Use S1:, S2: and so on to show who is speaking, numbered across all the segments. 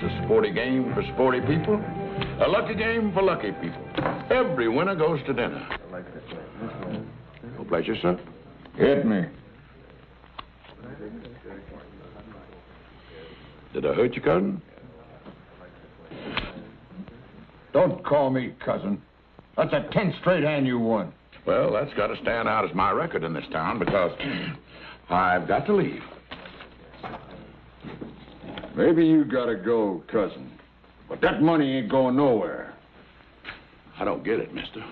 S1: a sporty game for sporty people, a lucky game for lucky people. Every winner goes to dinner. No pleasure, sir.
S2: Hit me.
S1: Did I hurt you, cousin?
S2: Don't call me cousin. That's a 10 straight hand you won.
S1: Well, that's got to stand out as my record in this town because I've got to leave.
S2: Maybe you gotta go, cousin. But that money ain't going nowhere.
S1: I don't get it, mister.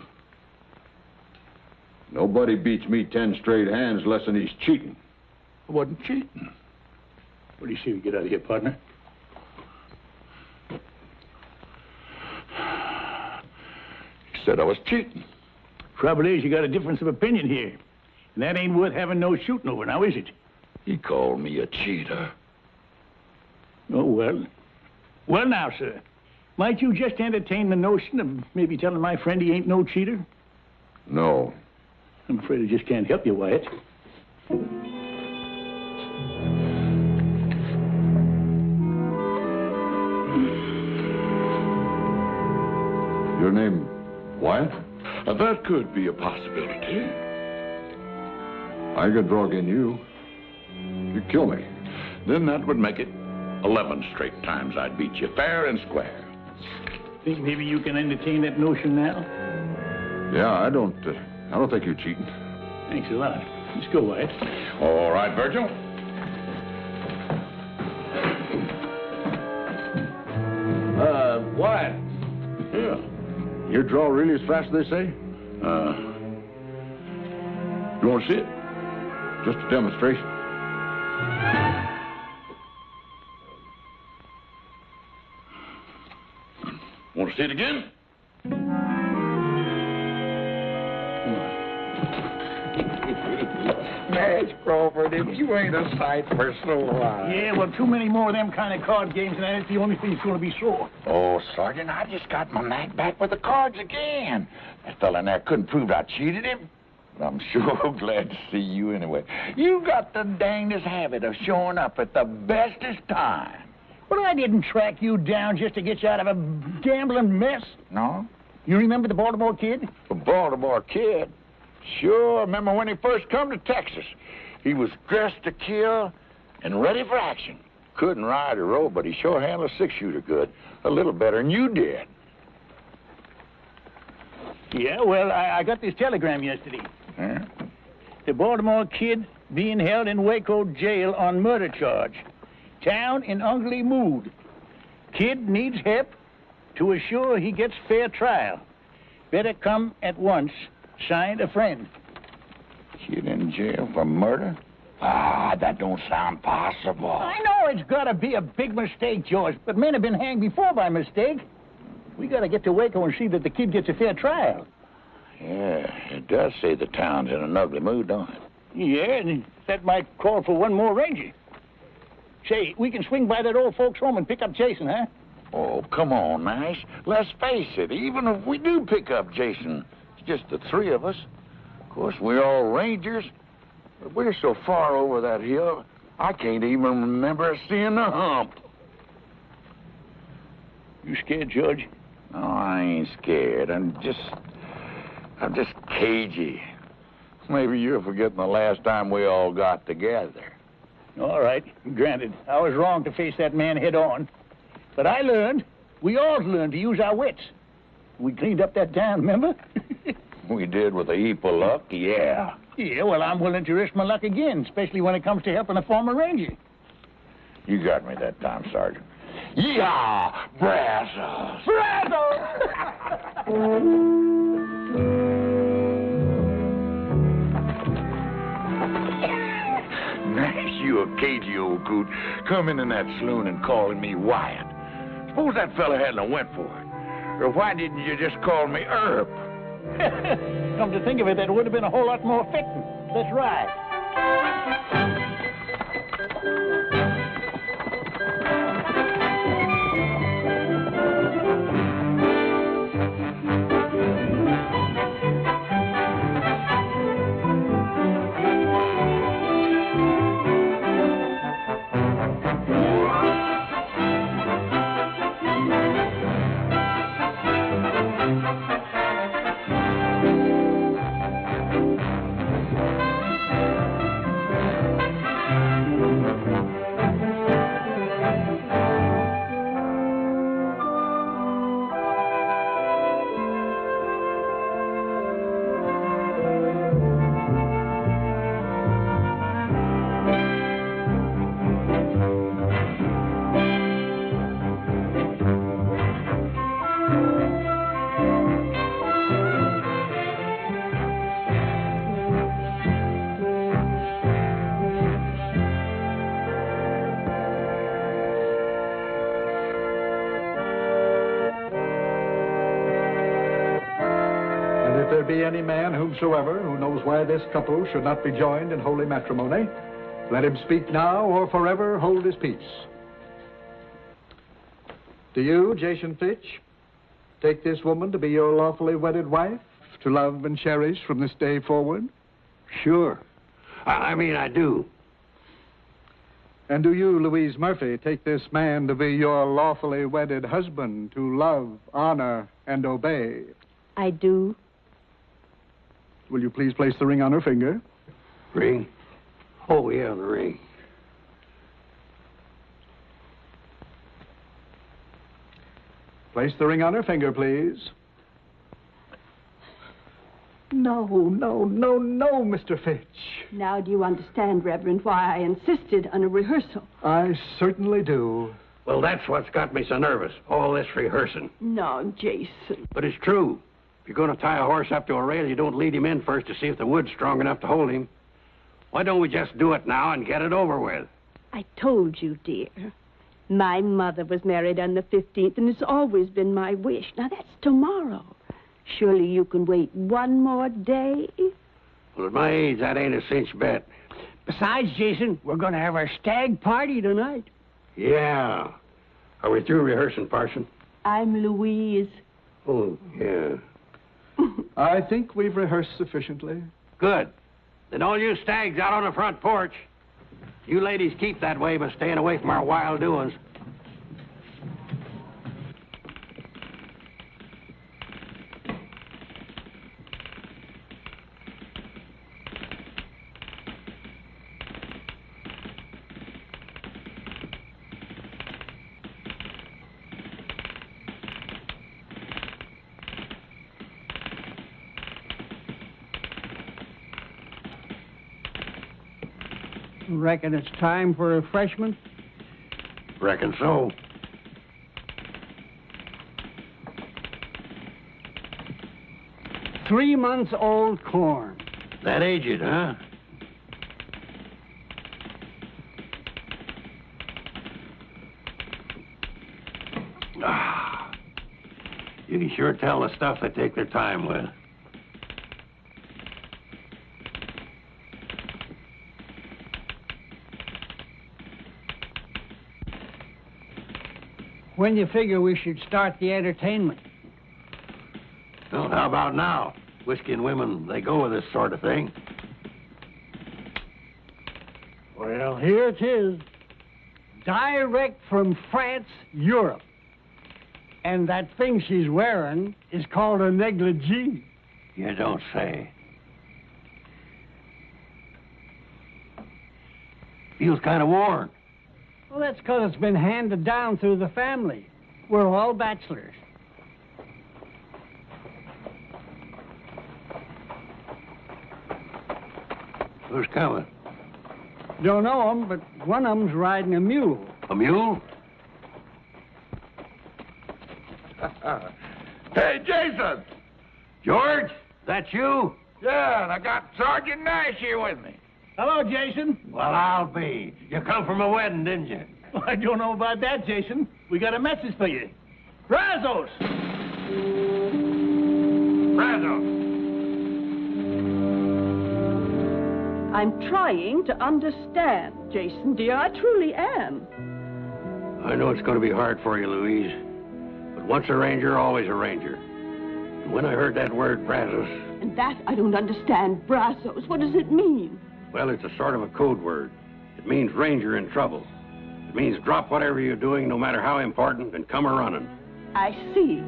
S2: Nobody beats me 10 straight hands less than he's cheating.
S1: I wasn't cheating.
S3: What do you see we get out of here, partner?
S1: He said I was cheating.
S3: Trouble is, you got a difference of opinion here. And that ain't worth having no shooting over now, is it?
S1: He called me a cheater.
S3: Oh, well. Well, now, sir, might you just entertain the notion of maybe telling my friend he ain't no cheater?
S2: No.
S3: I'm afraid I just can't help you, Wyatt.
S2: Your name, Wyatt?
S1: That could be a possibility.
S2: I could draw against you. You'd kill me.
S1: Then that would make it 11 straight times I'd beat you, fair and square.
S3: Think maybe you can entertain that notion now?
S2: Yeah, I don't think you're cheating.
S3: Thanks a lot. Let's go, Wyatt.
S1: All right, Virgil.
S2: Wyatt.
S1: Yeah.
S2: You draw really as fast as they say?
S1: You want to see it?
S2: Just a demonstration.
S1: Want to see it again?
S4: Nash Crawford, if you ain't a sight for sore eyes.
S3: Yeah, well, too many more of them kind of card games, and that's the only thing that's going to be sore.
S4: Oh, Sergeant, I just got my knack back with the cards again. That fella in there couldn't prove I cheated him. But I'm sure glad to see you anyway. You got the dangest habit of showing up at the bestest time.
S3: Well, I didn't track you down just to get you out of a gambling mess.
S4: No?
S3: You remember the Baltimore Kid?
S4: The Baltimore Kid? Sure, remember when he first come to Texas. He was dressed to kill and ready for action. Couldn't ride or row, but he sure handled a six-shooter good. A little better than you did.
S3: Yeah, well, I got this telegram yesterday.
S4: Huh?
S3: The Baltimore Kid being held in Waco jail on murder charge. Town in ugly mood. Kid needs help to assure he gets fair trial. Better come at once. Signed, a friend.
S4: Kid in jail for murder? Ah, that don't sound possible.
S3: I know it's got to be a big mistake, George, but men have been hanged before by mistake. We got to get to Waco and see that the kid gets a fair trial.
S4: Yeah, it does say the town's in an ugly mood, don't it?
S3: Yeah, and that might call for one more ranger. Say, we can swing by that old folks' home and pick up Jason, huh?
S4: Oh, come on, Nash. Let's face it, even if we do pick up Jason, it's just the three of us. Of course, we're all rangers, but we're so far over that hill, I can't even remember seeing the hump.
S3: You scared, George?
S4: No, I ain't scared. I'm just cagey. Maybe you're forgetting the last time we all got together.
S3: All right, granted. I was wrong to face that man head on. But I learned, we all learned to use our wits. We cleaned up that town, remember?
S4: We did with a heap of luck, yeah.
S3: Yeah, well, I'm willing to risk my luck again, especially when it comes to helping a former ranger.
S4: You got me that time, Sergeant. Yeehaw! Brazos! Nash, you a cagey old coot, coming in that saloon and calling me Wyatt. Suppose that fella hadn't went for it. Or why didn't you just call me Herb?
S3: Come to think of it, that would have been a whole lot more fitting. Let's ride.
S5: be any man whomsoever who knows why this couple should not be joined in holy matrimony, let him speak now or forever hold his peace. Do you, Jason Fitch, take this woman to be your lawfully wedded wife, to love and cherish from this day forward?
S6: Sure. I mean, I do.
S5: And do you, Louise Murphy, take this man to be your lawfully wedded husband, to love, honor, and obey?
S7: I do.
S5: Will you please place the ring on her finger?
S6: Ring? Oh, yeah, the ring.
S5: Place the ring on her finger, please. No, Mr. Fitch.
S7: Now do you understand, Reverend, why I insisted on a rehearsal?
S5: I certainly do.
S6: Well, that's what's got me so nervous, all this rehearsing.
S7: No, Jason.
S6: But it's true. If you're going to tie a horse up to a rail, you don't lead him in first to see if the wood's strong enough to hold him. Why don't we just do it now and get it over with?
S7: I told you, dear. My mother was married on the 15th, and it's always been my wish. Now, that's tomorrow. Surely you can wait one more day?
S6: Well, at my age, that ain't a cinch bet.
S3: Besides, Jason, we're going to have our stag party tonight.
S6: Yeah. Are we through rehearsing, Parson?
S7: I'm Louise.
S6: Oh, yeah.
S5: I think we've rehearsed sufficiently.
S6: Good. Then all you stags out on the front porch. You ladies keep that way by staying away from our wild doings.
S3: Reckon it's time for refreshment?
S6: Reckon so.
S3: Three-month-old corn.
S6: That aged, huh? Ah, you can sure tell the stuff they take their time with.
S3: When you figure we should start the entertainment?
S6: Well, how about now? Whiskey and women, they go with this sort of thing.
S3: Well, here it is. Direct from France, Europe. And that thing she's wearing is called a negligee.
S6: You don't say. Feels kind of worn.
S3: Well, that's because it's been handed down through the family. We're all bachelors.
S6: Who's coming?
S3: Don't know 'em, but one of 'em's riding a mule.
S6: A mule?
S1: Hey, Jason!
S6: George, that's you?
S1: Yeah, and I got Sergeant Nash here with me.
S3: Hello, Jason.
S6: Well, I'll be. You come from a wedding, didn't you?
S3: Well, I don't know about that, Jason. We got a message for you. Brazos!
S1: Brazos!
S7: I'm trying to understand, Jason, dear. I truly am.
S6: I know it's going to be hard for you, Louise. But once a ranger, always a ranger. And when I heard that word, Brazos...
S7: And that I don't understand. Brazos, what does it mean?
S6: Well, it's a sort of a code word. It means ranger in trouble. It means drop whatever you're doing, no matter how important, and come a-running.
S7: I see.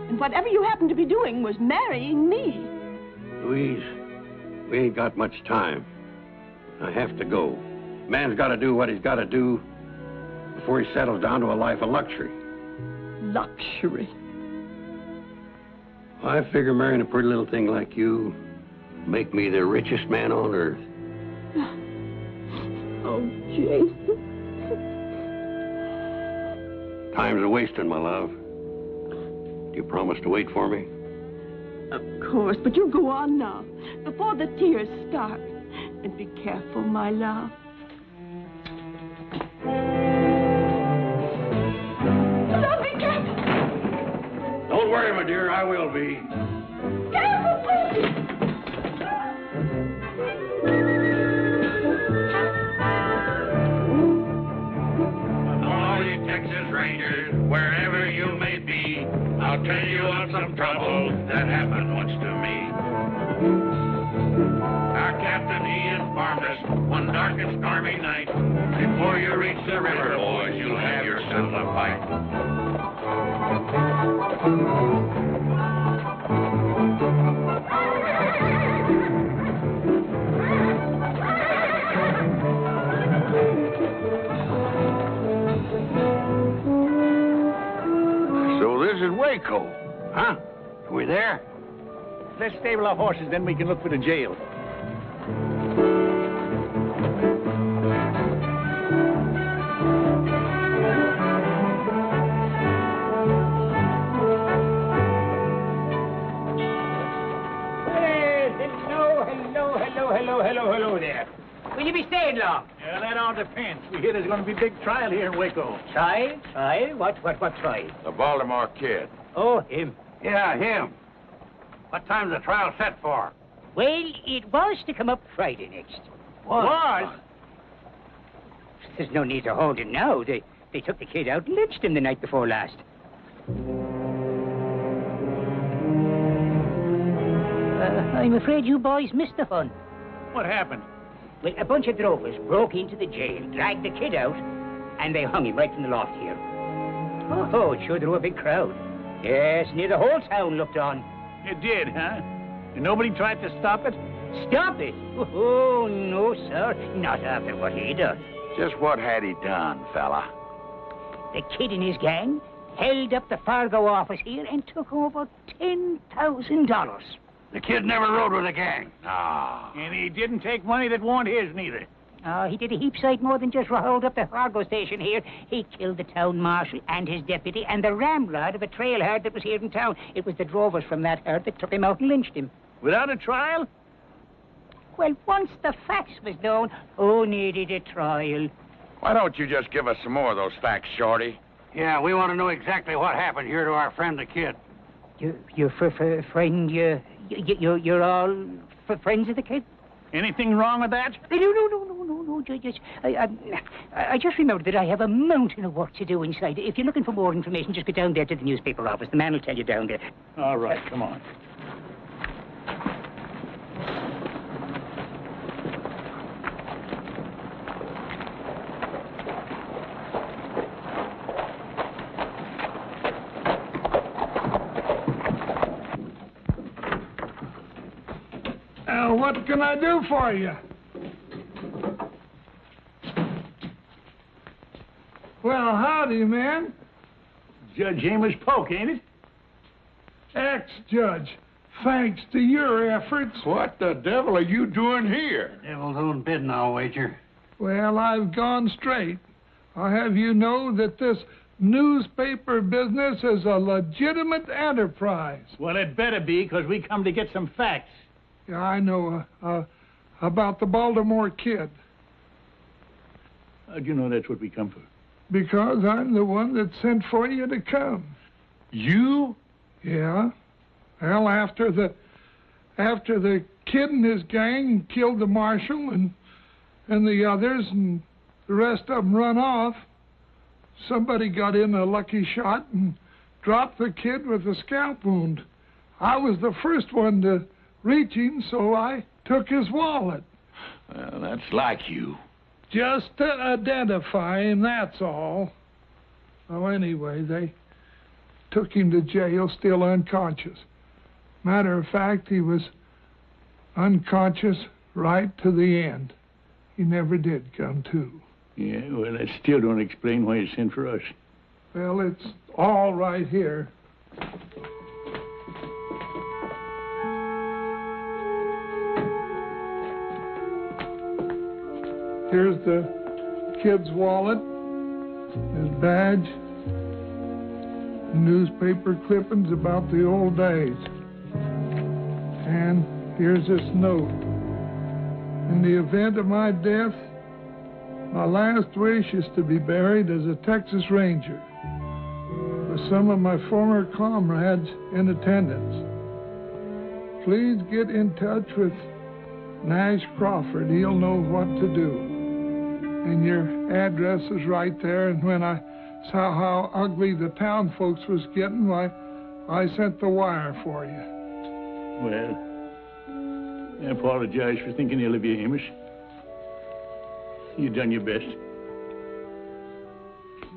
S7: And whatever you happen to be doing was marrying me.
S6: Louise, we ain't got much time. I have to go. Man's got to do what he's got to do before he settles down to a life of luxury.
S7: Luxury.
S6: I figure marrying a pretty little thing like you make me the richest man on earth.
S7: Oh, Jason.
S6: Time's a-wasting, my love. Do you promise to wait for me?
S7: Of course, but you go on now, before the tears start. And be careful, my love. Don't be careful!
S6: Don't worry, my dear, I will be.
S7: Careful, please!
S1: That happened once to me. Our captain, he informed us one dark and stormy night, before you reach the river, boys, you'll have yourself a fight.
S4: So this is Waco, huh? Are we there?
S3: Let's stable our horses, then we can look for the jail.
S8: Hello there. Will you be staying long?
S3: Yeah, that all depends. We hear there's going to be a big trial here in Waco.
S8: Trial? Trial? What trial?
S1: The Baltimore Kid.
S8: Oh, him.
S6: Yeah, him. What time's the trial set for?
S8: Well, it was to come up Friday next.
S3: Was?
S8: There's no need to hold him now. They took the kid out and lynched him the night before last. I'm afraid you boys missed the fun.
S3: What happened?
S8: Well, a bunch of drovers broke into the jail, dragged the kid out, and they hung him right from the loft here. Oh, it sure drew a big crowd. Yes, near the whole town looked on.
S3: It did, huh? And nobody tried to stop it?
S8: Stop it? Oh, no, sir. Not after what he done.
S4: Just what had he done, fella?
S8: The kid and his gang held up the Fargo office here and took over $10,000.
S6: The kid never rode with a gang.
S4: Ah.
S3: And he didn't take money that wasn't his, neither.
S8: Oh, he did a heap sight more than just hold up the Fargo station here. He killed the town marshal and his deputy and the ramrod of a trail herd that was here in town. It was the drovers from that herd that took him out and lynched him.
S3: Without a trial?
S8: Well, once the facts was known, who needed a trial?
S4: Why don't you just give us some more of those facts, Shorty?
S6: Yeah, we want to know exactly what happened here to our friend the kid.
S8: Your friend, you're all friends of the kid?
S3: Anything wrong with that?
S8: No. I just remembered that I have a mountain of work to do inside. If you're looking for more information, just go down there to the newspaper office. The man will tell you down there.
S3: All right, come on.
S9: What can I do for you? Well, howdy, man.
S3: Judge Amos Polk, ain't it?
S9: Ex-judge, thanks to your efforts.
S1: What the devil are you doing here?
S6: Devil's own bid now, wager.
S9: Well, I've gone straight. I'll have you know that this newspaper business is a legitimate enterprise.
S3: Well, it better be, because we come to get some facts.
S9: Yeah, I know about the Baltimore Kid.
S3: How'd you know that's what we come for?
S9: Because I'm the one that sent for you to come.
S1: You?
S9: Yeah. Well, after the kid and his gang killed the marshal and the others, and the rest of them run off, somebody got in a lucky shot and dropped the kid with a scalp wound. I was the first one to reach him, so I took his wallet.
S1: Well, that's like you.
S9: Just to identify him, that's all. Well, anyway, they took him to jail still unconscious. Matter of fact, he was unconscious right to the end. He never did come to.
S3: Yeah, well, that still don't explain why you sent for us.
S9: Well, it's all right here. Here's the kid's wallet, his badge, newspaper clippings about the old days. And here's this note. In the event of my death, my last wish is to be buried as a Texas Ranger, with some of my former comrades in attendance. Please get in touch with Nash Crawford. He'll know what to do. And your address is right there, and when I saw how ugly the town folks was getting, why, I sent the wire for you.
S3: Well, I apologize for thinking ill of you, Amos. You done your best.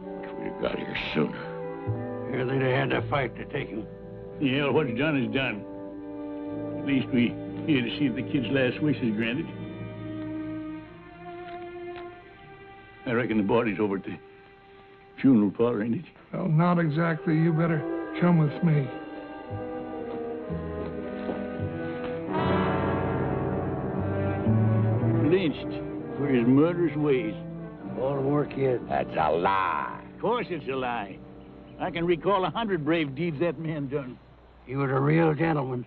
S4: Wish we'd have got here sooner.
S6: Here they'd have had to fight to take him.
S3: Yeah, well, what's done is done. At least we here to see if the kid's last wish is granted. I reckon the body's over at the funeral parlor, ain't it?
S9: Well, not exactly. You better come with me.
S3: Lynched for his murderous ways.
S6: Baltimore Kid.
S4: That's a lie.
S3: Of course it's a lie. I can recall 100 brave deeds that man done.
S6: He was a real gentleman.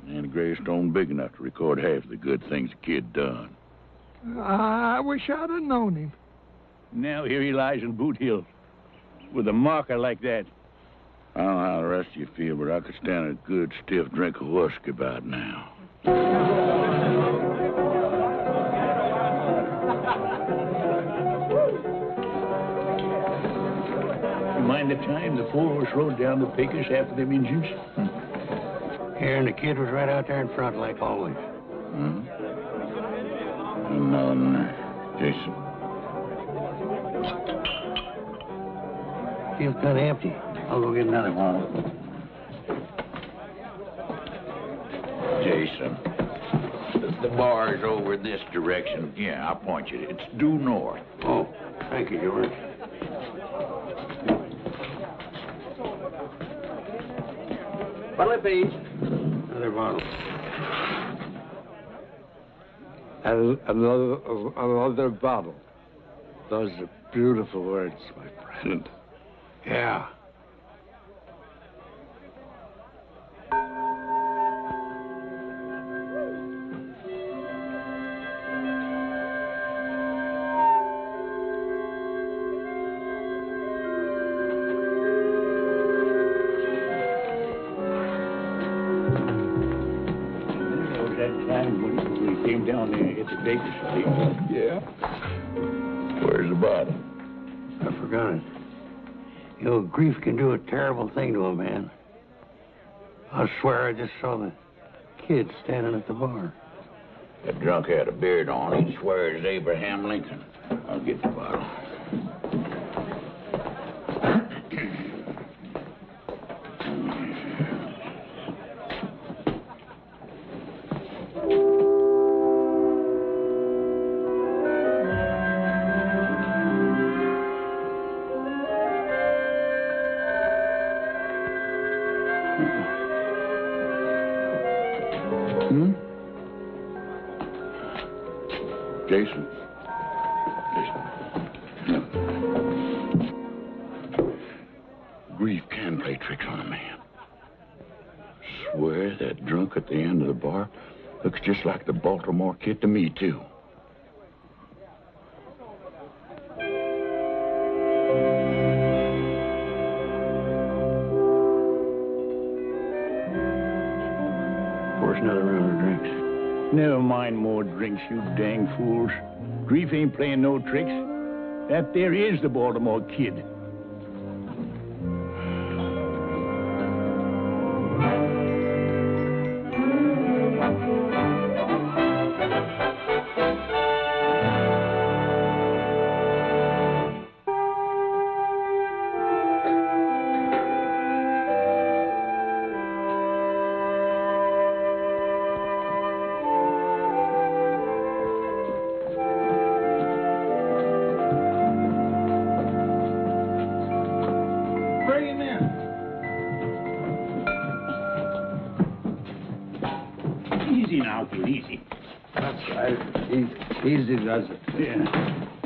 S4: And a gravestone big enough to record half the good things the kid done.
S9: I wish I'd have known him.
S3: Now here he lies in Boot Hill with a marker like that.
S4: I don't know how the rest of you feel, but I could stand a good stiff drink of whiskey about now.
S3: You mind the time the four of us rode down the Pecos after them Injuns?
S6: Here, and the kid was right out there in front, like always.
S4: Another night. Jason.
S6: Feels kind of empty. I'll go get another one.
S4: Jason. The bar's over this direction. Yeah, I'll point you. It's due north.
S6: Oh, thank you, George. What'll it be? Another bottle.
S2: Another bottle. Those are beautiful words, my friend.
S6: Yeah.
S3: Down there at the baker's place.
S2: Yeah?
S4: Where's the bottle?
S6: I forgot it. You know, grief can do a terrible thing to a man. I swear I just saw the kid standing at the bar.
S4: That drunk had a beard on. He'd swear it's Abraham Lincoln. I'll get the bottle. Jason. Yeah. Grief can play tricks on a man. Swear that drunk at the end of the bar looks just like the Baltimore Kid to me, too.
S6: Pour us another round of drinks.
S3: Never mind more drinks, you dang fools. Grief ain't playing no tricks. That there is the Baltimore Kid.
S2: Easy does it.
S3: Yeah.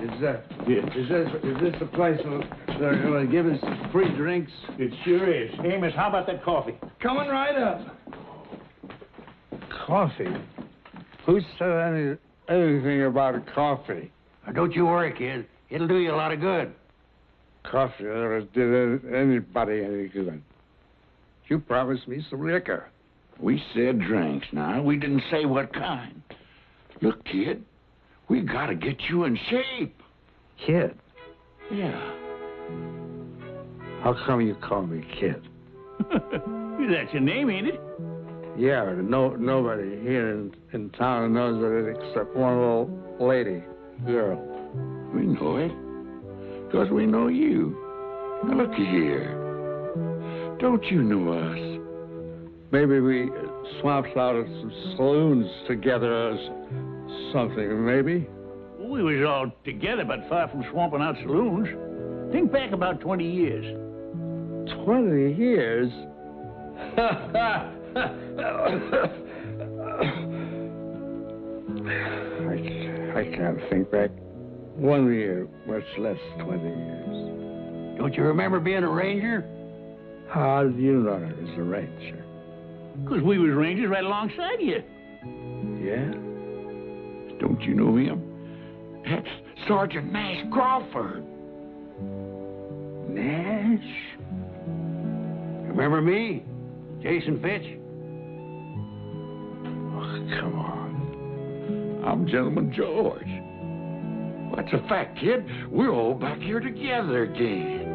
S2: Is this the place where they're going to give us free drinks?
S3: It sure is. Amos, how about that coffee?
S9: Coming right up.
S2: Coffee? Who said anything about coffee?
S6: Now, don't you worry, kid. It'll do you a lot of good.
S2: Coffee never did anybody any good. You promised me some liquor.
S4: We said drinks now. We didn't say what kind. Look, kid, we gotta get you in shape.
S2: Kid?
S4: Yeah.
S2: How come you call me Kid?
S3: That's your name, ain't it?
S2: Yeah, nobody here in town knows of it except one little lady, girl.
S1: We know it. Because we know you. Now, looky here. Don't you know us?
S2: Maybe we swapped out at some saloons together or something, maybe.
S3: We was all together, but far from swamping out saloons. Think back about 20 years.
S2: 20 years? I can't think back 1 year, much less 20 years.
S6: Don't you remember being a ranger?
S2: How do you know I was a ranger?
S3: Because we was rangers right alongside you.
S2: Yeah?
S1: Don't you know him? That's Sergeant Nash Crawford.
S6: Nash? Remember me? Jason Fitch?
S1: Oh, come on. I'm Gentleman George. That's a fact, kid. We're all back here together again.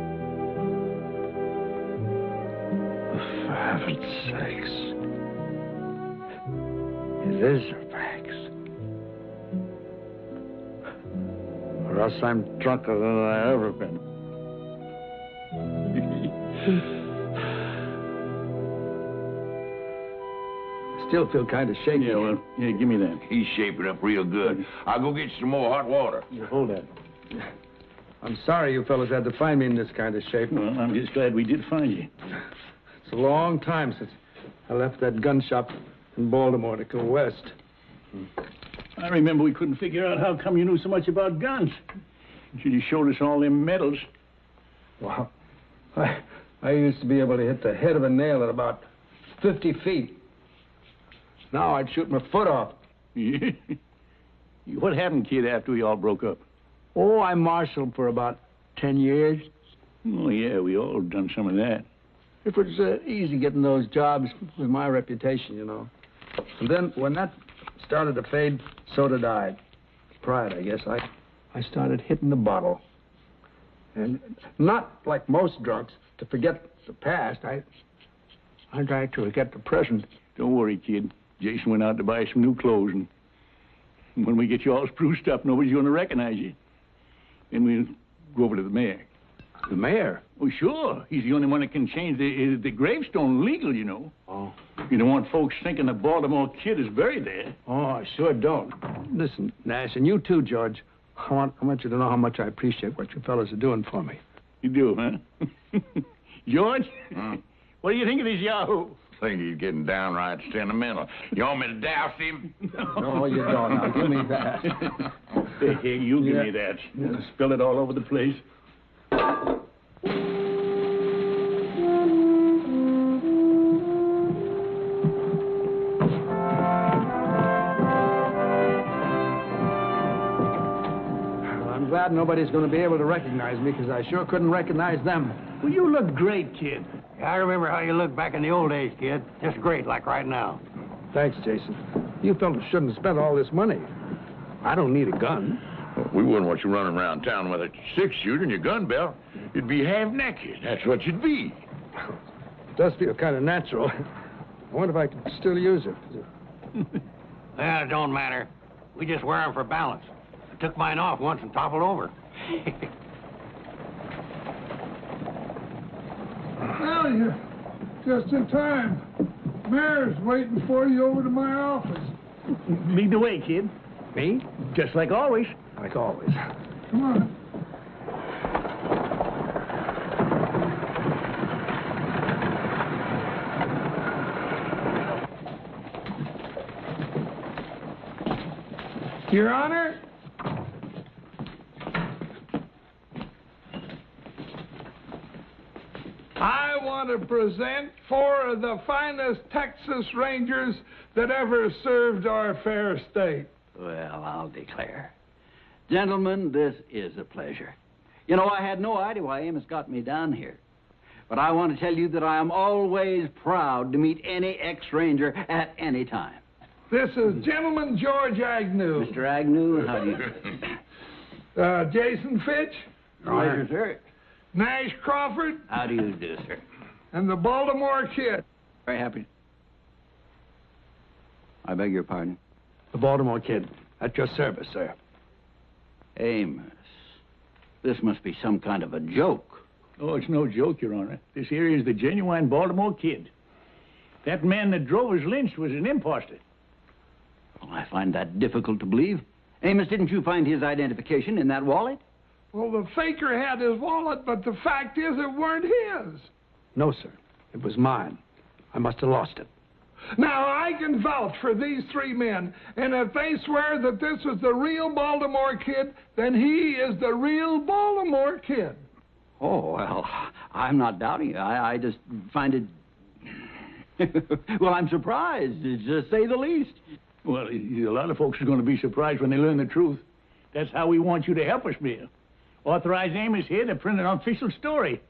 S2: For heaven's sakes. It is a fact. Or else I'm drunker than I've ever been.
S5: Still feel kind of shaky.
S3: Yeah, well, yeah, give me that.
S1: He's shaping up real good. I'll go get you some more hot water.
S3: You hold that.
S5: I'm sorry you fellas had to find me in this kind of shape.
S3: Well, I'm just glad we did find you.
S5: It's a long time since I left that gun shop in Baltimore to go west.
S3: I remember we couldn't figure out how come you knew so much about guns. You should have showed us all them medals.
S5: Wow. I used to be able to hit the head of a nail at about 50 feet. Now I'd shoot my foot off.
S3: What happened, kid, after we all broke up?
S5: Oh, I marshaled for about 10 years.
S3: Oh, yeah, we all done some of that.
S5: It was easy getting those jobs with my reputation, you know. And then when that started to fade, so did I. Pride, I guess. I started hitting the bottle. And not like most drunks, to forget the past. I tried to forget the present.
S3: Don't worry, kid. Jason went out to buy some new clothes, and when we get you all spruced up, nobody's going to recognize you. Then we'll go over to the mayor.
S5: The mayor?
S3: Oh, sure. He's the only one that can change the gravestone legal, you know.
S5: Oh.
S3: You don't want folks thinking the Baltimore Kid is buried there.
S5: Oh, I sure don't. Listen, Nash, and you too, George. I want you to know how much I appreciate what you fellas are doing for me.
S3: You do, huh? George? What do you think of this Yahoo?
S1: I think he's getting downright sentimental. You want me to douse him?
S5: No, you don't. Now, give me that.
S3: Hey, you give me that.
S5: Yeah.
S3: Spill it all over the place.
S5: I'm glad nobody's going to be able to recognize me, because I sure couldn't recognize them.
S3: Well, you look great, kid.
S6: I remember how you looked back in the old days, kid. Just great, like right now.
S5: Thanks, Jason. You fellas shouldn't have spent all this money. I don't need a gun.
S1: Well, we wouldn't want you running around town with a six-shooter and your gun belt. You'd be half-naked. That's what you'd be.
S5: It does feel kind of natural. I wonder if I could still use it.
S6: Well, it don't matter. We just wear them for balance. I took mine off once and toppled over.
S9: Well, you're just in time. Mayor's waiting for you over to my office.
S3: Lead the way, kid.
S5: Me?
S3: Just like always.
S5: Like always.
S9: Come on. Your Honor, I want to present 4 of the finest Texas Rangers that ever served our fair state.
S10: Well, I'll declare. Gentlemen, this is a pleasure. You know, I had no idea why Amos got me down here. But I want to tell you that I am always proud to meet any ex-Ranger at any time.
S9: This is Gentleman George Agnew.
S10: Mr. Agnew, how do you do?
S9: Jason Fitch.
S10: Pleasure, sir.
S9: Nash Crawford.
S10: How do you do, sir?
S9: And the Baltimore Kid.
S10: Very happy. I beg your pardon?
S5: The Baltimore Kid. At your service, sir.
S10: Amos, this must be some kind of a joke.
S3: Oh, it's no joke, Your Honor. This here is the genuine Baltimore Kid. That man that drove us lynched was an imposter.
S10: Well, I find that difficult to believe. Amos, didn't you find his identification in that wallet?
S9: Well, the faker had his wallet, but the fact is it weren't his.
S5: No, sir. It was mine. I must have lost it.
S9: Now, I can vouch for these three men, and if they swear that this is the real Baltimore Kid, then he is the real Baltimore Kid.
S10: Oh, well, I'm not doubting it. I just find it... Well, I'm surprised, to say the least.
S3: Well, a lot of folks are going to be surprised when they learn the truth. That's how we want you to help us, Mayor. Authorize Amos here to print an official story.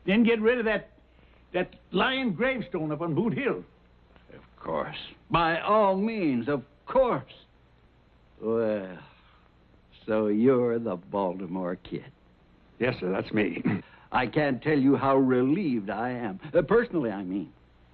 S3: Then get rid of that lying gravestone up on Boot Hill.
S10: Of course. By all means, of course. Well, so you're the Baltimore Kid.
S5: Yes, sir, that's me.
S10: I can't tell you how relieved I am. Personally, I mean.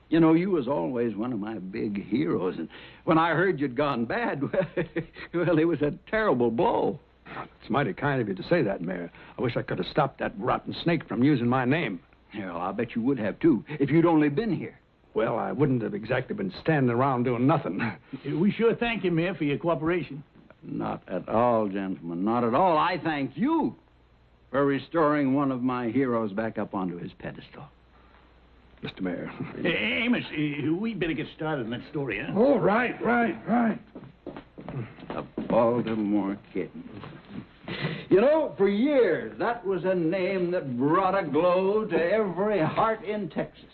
S10: You know, you was always one of my big heroes, and when I heard you'd gone bad, well, it was a terrible blow.
S5: It's mighty kind of you to say that, Mayor. I wish I could have stopped that rotten snake from using my name.
S10: Yeah, well, I'll bet you would have, too, if you'd only been here.
S5: Well, I wouldn't have exactly been standing around doing nothing.
S3: We sure thank you, Mayor, for your cooperation.
S10: Not at all, gentlemen, not at all. I thank you for restoring one of my heroes back up onto his pedestal.
S5: Mr. Mayor.
S3: Amos, we better get started on that story, huh?
S9: Oh, right.
S10: The Baltimore Kid. You know, for years, that was a name that brought a glow to every heart in Texas.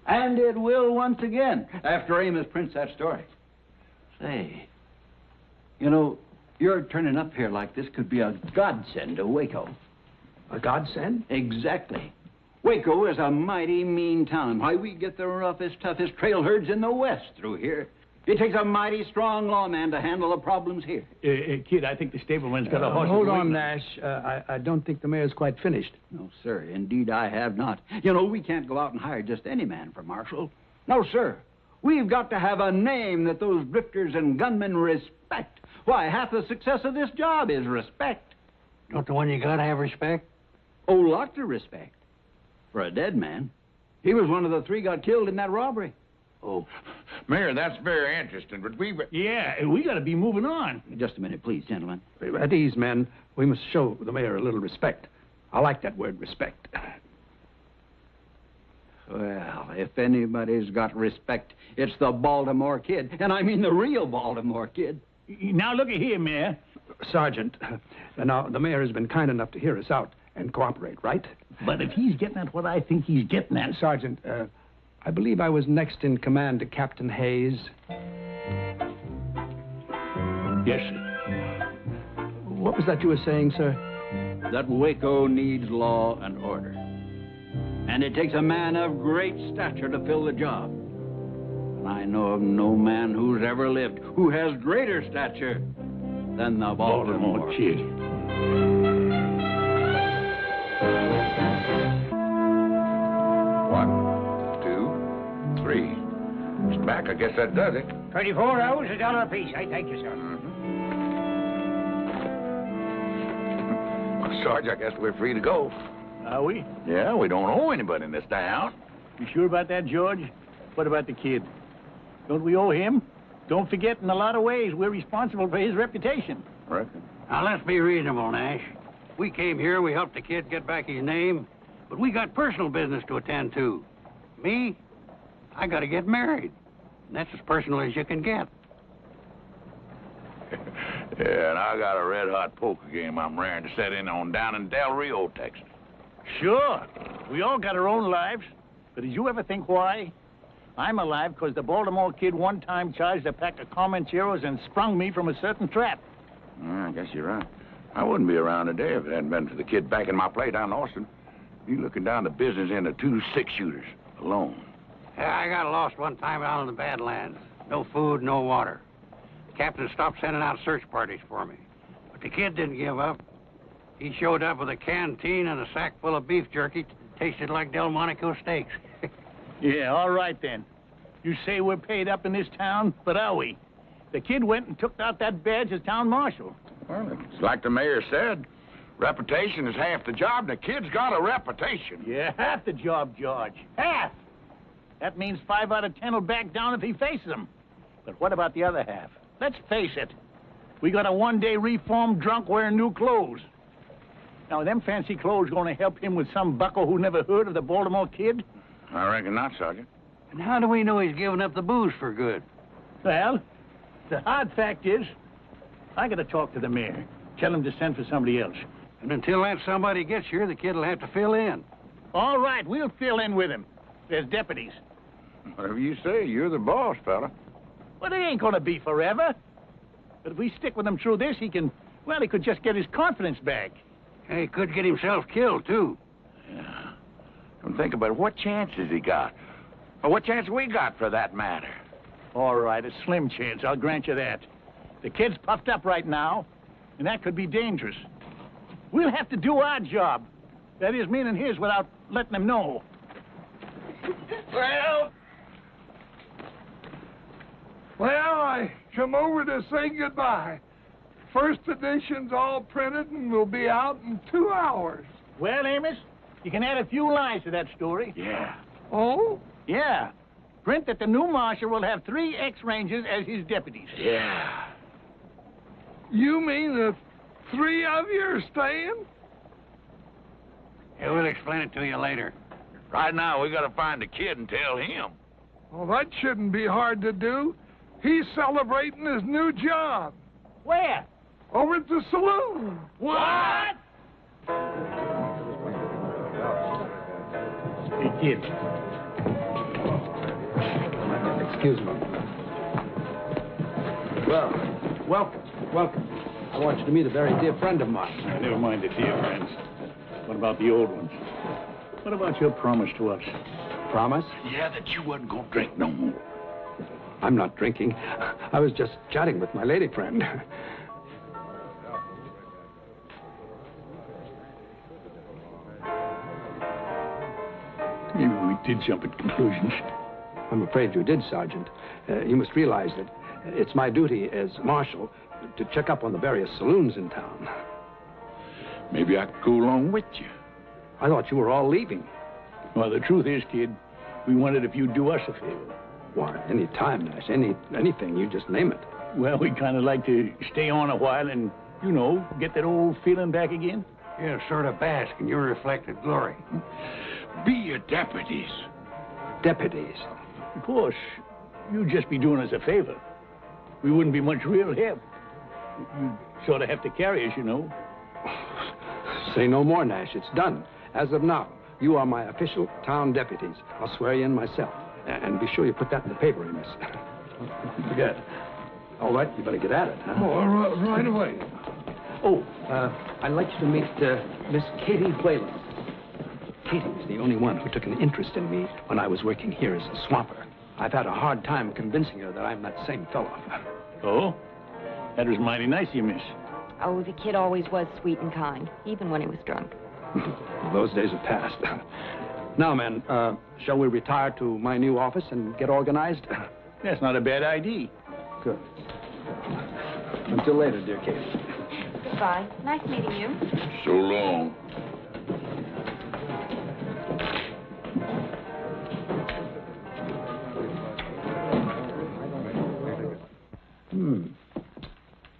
S10: And it will once again, after Amos prints that story. Say, you know, your turning up here like this could be a godsend to Waco.
S5: A godsend?
S10: Exactly. Waco is a mighty mean town. Why, we get the roughest, toughest trail herds in the West through here. It takes a mighty strong lawman to handle the problems here.
S3: Kid, I think the stableman's got a horse.
S5: Hold on, Nash. I don't think the mayor's quite finished.
S10: No, sir. Indeed, I have not. You know, we can't go out and hire just any man for marshal. No, sir. We've got to have a name that those drifters and gunmen respect. Why, half the success of this job is respect.
S6: Don't the one you got have respect?
S10: Oh, lots of respect. For a dead man. He was one of the three got killed in that robbery.
S4: Oh, Mayor, that's very interesting, but
S3: Yeah, we got to be moving on.
S10: Just a minute, please, gentlemen.
S5: At ease, men. We must show the mayor a little respect. I like that word, respect.
S10: Well, if anybody's got respect, it's the Baltimore Kid. And I mean the real Baltimore Kid.
S3: Now, look at here, Mayor.
S5: Sergeant, now, the mayor has been kind enough to hear us out and cooperate, right?
S3: But if he's getting at what I think he's getting at...
S5: Sergeant, I believe I was next in command to Captain Hayes.
S3: Yes, sir.
S5: What was that you were saying, sir?
S10: That Waco needs law and order. And it takes a man of great stature to fill the job. And I know of no man who's ever lived who has greater stature than the Baltimore
S3: Kid.
S4: It's back. I guess that does it.
S8: 24 hours, $1 apiece. I thank you, sir.
S4: Well, Sarge, I guess we're free to go.
S3: Are we?
S4: Yeah, we don't owe anybody in this town.
S3: You sure about that, George? What about the kid? Don't we owe him? Don't forget, in a lot of ways, we're responsible for his reputation.
S4: Reckon.
S6: Now, let's be reasonable, Nash. We came here, we helped the kid get back his name, but we got personal business to attend to. Me? I got to get married. And that's as personal as you can get.
S4: Yeah, and I got a red-hot poker game I'm raring to set in on down in Del Rio, Texas.
S3: Sure. We all got our own lives. But did you ever think why? I'm alive because the Baltimore Kid one time charged a pack of Comancheros and sprung me from a certain trap.
S4: I guess you're right. I wouldn't be around today if it hadn't been for the kid backing my play down in Austin. You looking down the business end of 2 6-shooters alone.
S6: Yeah, I got lost one time out in the Badlands. No food, no water. The captain stopped sending out search parties for me. But the kid didn't give up. He showed up with a canteen and a sack full of beef jerky. Tasted like Delmonico steaks.
S3: Yeah, all right then. You say we're paid up in this town, but are we? The kid went and took out that badge as town marshal.
S1: Well, it's like the mayor said. Reputation is half the job. The kid's got a reputation.
S3: Yeah, half the job, George. Half! That means 5 out of 10 will back down if he faces them. But what about the other half? Let's face it. We got a one-day reformed drunk wearing new clothes. Now, are them fancy clothes going to help him with some bucko who never heard of the Baltimore Kid?
S1: I reckon not, Sergeant.
S6: And how do we know he's giving up the booze for good?
S3: Well, the hard fact is, I got to talk to the mayor. Tell him to send for somebody else.
S6: And until that somebody gets here, the kid will have to fill in.
S3: All right, we'll fill in with him. There's deputies.
S1: Whatever you say, you're the boss, fella.
S3: Well, it ain't going to be forever. But if we stick with him through this, he could just get his confidence back.
S6: Hey, he could get himself killed, too.
S1: Yeah. And think about it. What chance has he got? Or what chance we got, for that matter?
S3: All right, a slim chance, I'll grant you that. The kid's puffed up right now, and that could be dangerous. We'll have to do our job. That is, meaning his, without letting him know.
S9: Well, I come over to say goodbye. First edition's all printed and will be out in 2 hours.
S3: Well, Amos, you can add a few lines to that story.
S1: Yeah.
S9: Oh?
S3: Yeah. Print that the new marshal will have 3 ex-Rangers as his deputies.
S1: Yeah.
S9: You mean the 3 of you are staying?
S6: Yeah, we'll explain it to you later.
S1: Right now, we got to find the kid and tell him.
S9: Well, that shouldn't be hard to do. He's celebrating his new job.
S3: Where?
S9: Over at the saloon.
S3: What? Hey, kid.
S5: Excuse me. Well, welcome. I want you to meet a very dear friend of mine.
S3: Never mind the dear friends. What about the old ones? What about your promise to us?
S5: Promise?
S1: Yeah, that you wasn't going to drink no more.
S5: I'm not drinking. I was just chatting with my lady friend.
S3: Maybe we did jump at conclusions.
S5: I'm afraid you did, Sergeant. You must realize that it's my duty as marshal to check up on the various saloons in town.
S1: Maybe I could go along with you.
S5: I thought you were all leaving.
S3: Well, the truth is, kid, we wondered if you'd do us a favor.
S5: Why, any time, Nash, anything, you just name it.
S3: Well, we'd kind of like to stay on a while and, get that old feeling back again.
S6: Yeah, sort of bask in your reflected glory.
S1: Be your deputies.
S5: Deputies?
S3: Of course, you'd just be doing us a favor. We wouldn't be much real help. You'd sort of have to carry us,
S5: Say no more, Nash. It's done. As of now, you are my official town deputies. I'll swear you in myself. And be sure you put that in the paper, Amos. Good. All right, you better get at it, huh?
S9: Oh, right away.
S5: Oh, I'd like you to meet Miss Katie Whalen. Katie was the only one who took an interest in me when I was working here as a swamper. I've had a hard time convincing her that I'm that same fellow.
S3: Oh? That was mighty nice of you, miss.
S11: Oh, the kid always was sweet and kind, even when he was drunk.
S5: Those days are past. Now, men, shall we retire to my new office and get organized?
S3: That's not a bad idea.
S5: Good. Until later, dear Katie.
S11: Goodbye. Nice meeting you.
S1: So long.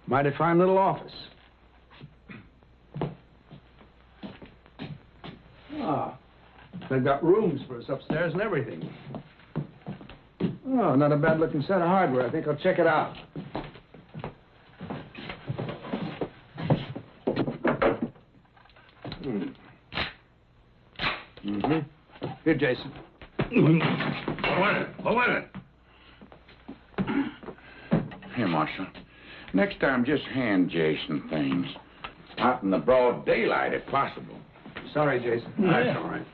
S5: Mighty fine little office. They've got rooms for us upstairs and everything. Oh, not a bad-looking set of hardware. I think I'll check it out. Here, Jason.
S1: Hold it. Here, Marshal. Next time, just hand Jason things. Out in the broad daylight, if possible.
S5: Sorry, Jason.
S3: Yeah.
S5: That's all right.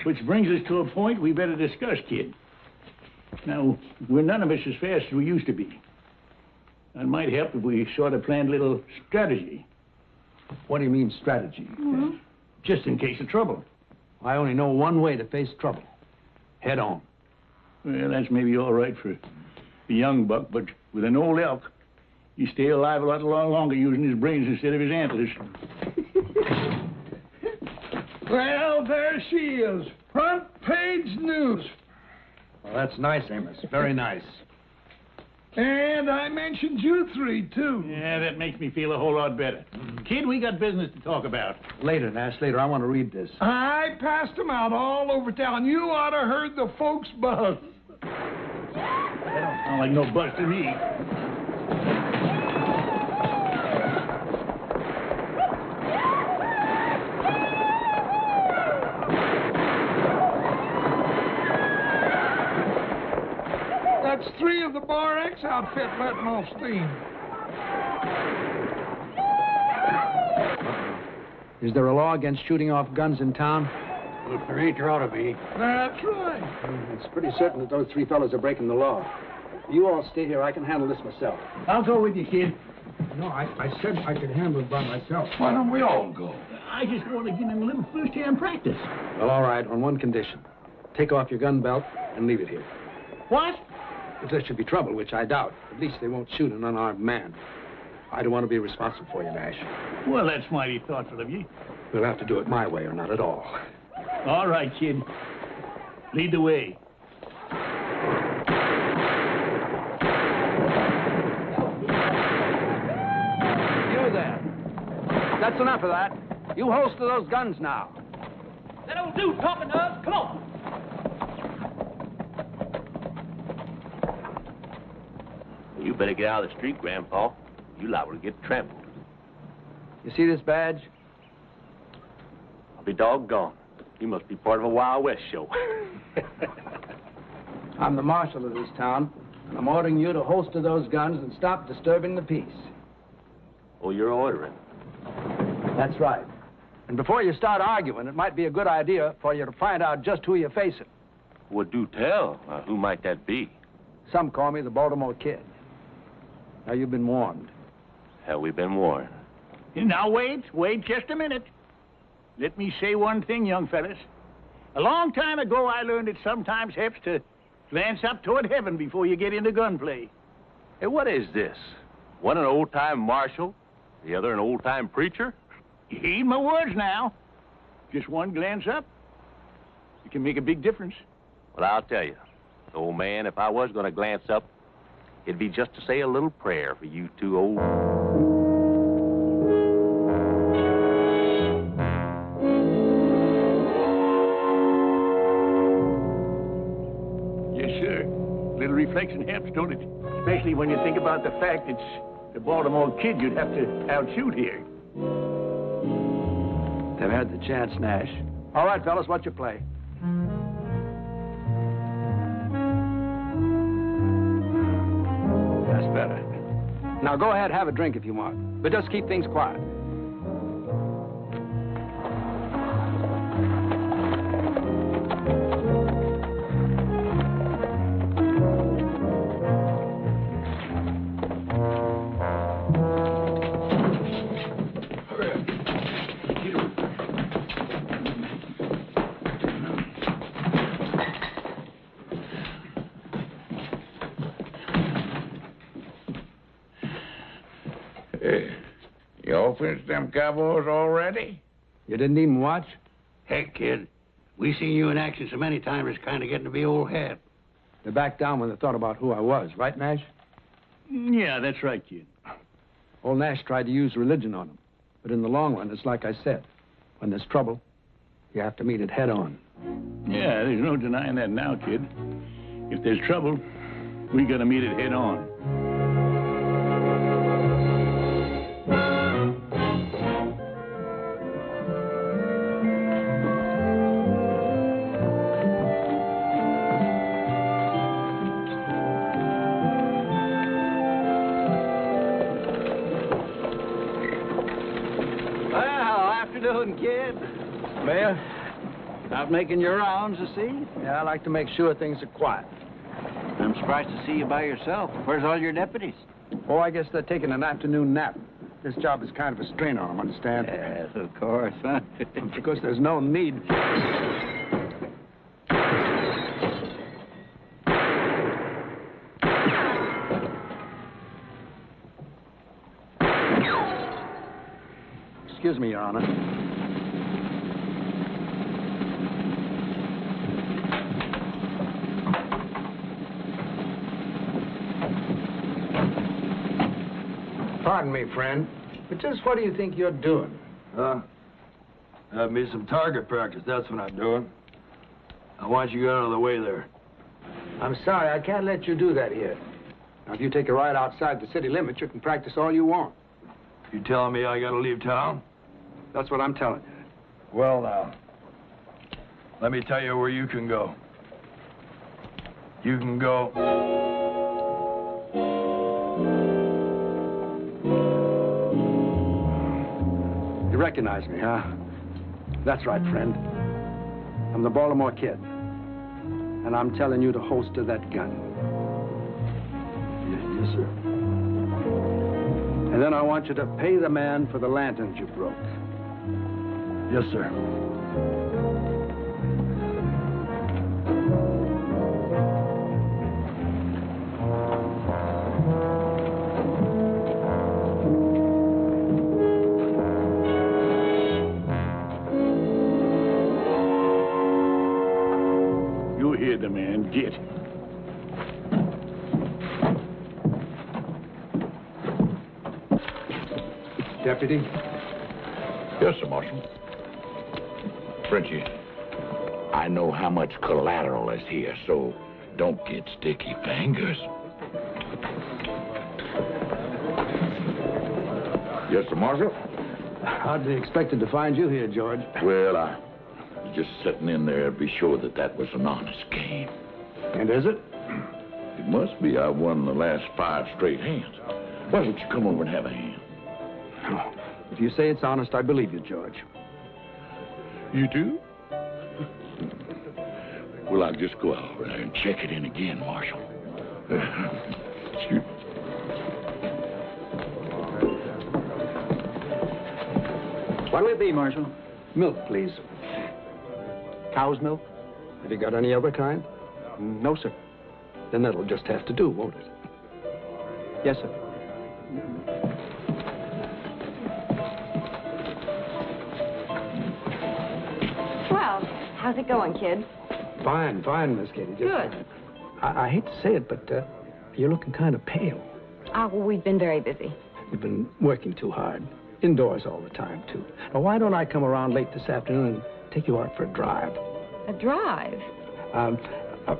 S3: Which brings us to a point we better discuss, kid. Now, we're none of us as fast as we used to be. It might help if we sort of planned a little strategy.
S5: What do you mean, strategy?
S3: Mm-hmm. Just in case of trouble.
S5: I only know one way to face trouble. Head on.
S3: Well, that's maybe all right for a young buck, but with an old elk, you stay alive a lot longer using his brains instead of his antlers.
S9: Well, there she is. Front page news.
S5: Well, that's nice, Amos. Very nice.
S9: And I mentioned you three, too.
S3: Yeah, that makes me feel a whole lot better. Kid, we got business to talk about.
S5: Later, Nash, later. I want to read this.
S9: I passed them out all over town. You ought to heard the folks buzz.
S3: That don't sound like no buzz to me.
S9: That's 3 of the Bar X outfit letting off steam.
S5: Is there a law against shooting off guns in town?
S6: Well, if there ain't, there ought to be.
S9: That's right.
S5: It's pretty certain that those 3 fellows are breaking the law. You all stay here. I can handle this myself.
S3: I'll go with you, kid.
S2: No, I said I could handle it by myself.
S1: Why don't we all go?
S3: I just want to give him a little first-hand practice.
S5: Well, all right, on one condition. Take off your gun belt and leave it here.
S3: What?
S5: If there should be trouble, which I doubt, at least they won't shoot an unarmed man. I don't want to be responsible for you, Nash.
S3: Well, that's mighty thoughtful of you.
S5: We'll have to do it my way or not at all.
S3: All right, kid. Lead the way.
S5: You there. That's enough of that. You holster those guns now.
S12: That old dude talking to us. Come on.
S13: You better get out of the street, Grandpa. You liable to get trampled.
S5: You see this badge?
S13: I'll be doggone. You must be part of a Wild West show.
S5: I'm the marshal of this town, and I'm ordering you to holster those guns and stop disturbing the peace.
S13: Oh, you're ordering?
S5: That's right. And before you start arguing, it might be a good idea for you to find out just who you're facing.
S13: Well, do tell. Who might that be?
S5: Some call me the Baltimore Kid. Now, you've been warned.
S13: Have we been warned?
S3: Now, wait just a minute. Let me say one thing, young fellas. A long time ago, I learned it sometimes helps to glance up toward heaven before you get into gunplay.
S13: Hey, what is this? One an old-time marshal, the other an old-time preacher?
S3: Heed my words now. Just one glance up. It can make a big difference.
S13: Well, I'll tell you, old man, if I was going to glance up, it'd be just to say a little prayer for you two old...
S3: Yes, sir. A little reflection helps, don't it? Especially when you think about the fact it's the Baltimore Kid you'd have to outshoot here.
S5: They've had the chance, Nash. All right, fellas, what's your play? That's better. Now, go ahead, have a drink if you want. But just keep things quiet.
S1: Y'all finished them cowboys already?
S5: You didn't even watch?
S6: Heck, kid. We seen you in action so many times, it's kind of getting to be old hat.
S5: They backed down when they thought about who I was, right, Nash?
S3: Yeah, that's right, kid.
S5: Old Nash tried to use religion on them. But in the long run, it's like I said. When there's trouble, you have to meet it head on.
S3: Yeah, there's no denying that now, kid. If there's trouble, we gotta meet it head on.
S5: Kid. Mayor, out making your rounds, you see? Yeah, I like to make sure things are quiet.
S10: I'm surprised to see you by yourself. Where's all your deputies?
S5: Oh, I guess they're taking an afternoon nap. This job is kind of a strain on them, understand?
S10: Yes, of course, huh?
S5: Because there's no need. Excuse me, Your Honor. Pardon me, friend, but just what do you think you're doing?
S14: Have me some target practice, that's what I'm doing. I want you out of the way there.
S5: I'm sorry, I can't let you do that here. Now, if you take a ride outside the city limits, you can practice all you want.
S14: You telling me I gotta leave town?
S5: That's what I'm telling you.
S14: Well, now, let me tell you where you can go. You can go...
S5: You recognize me, huh? That's right, friend. I'm the Baltimore Kid. And I'm telling you to holster that gun.
S14: Yes, sir.
S5: And then I want you to pay the man for the lanterns you broke.
S14: Yes, sir.
S3: You hear the man. Get.
S5: Deputy?
S1: Yes, sir, Marshal. Frenchie, I know how much collateral is here, so don't get sticky fingers. Yes, sir, Marshal?
S5: Hardly expected to find you here, George.
S1: Well, I was just sitting in there to be sure that that was an honest game.
S5: And is it?
S1: It must be. I won the last 5 straight hands. Why don't you come over and have a hand?
S5: Oh, if you say it's honest, I believe you, George.
S1: You do? Well, I'll just go out there and check it in again, Marshal. Excuse me.
S5: What'll it be, Marshal? Milk, please.
S15: Cow's milk?
S5: Have you got any other kind?
S15: No, sir.
S5: Then that'll just have to do, won't it?
S15: Yes, sir.
S11: Well, how's it going, kid?
S5: Fine, Miss Katie. Just,
S11: Good.
S5: I hate to say it, but you're looking kind of pale.
S11: Well, we've been very busy.
S5: You've been working too hard. Indoors all the time, too. Now, why don't I come around late this afternoon and take you out for a drive?
S11: A drive?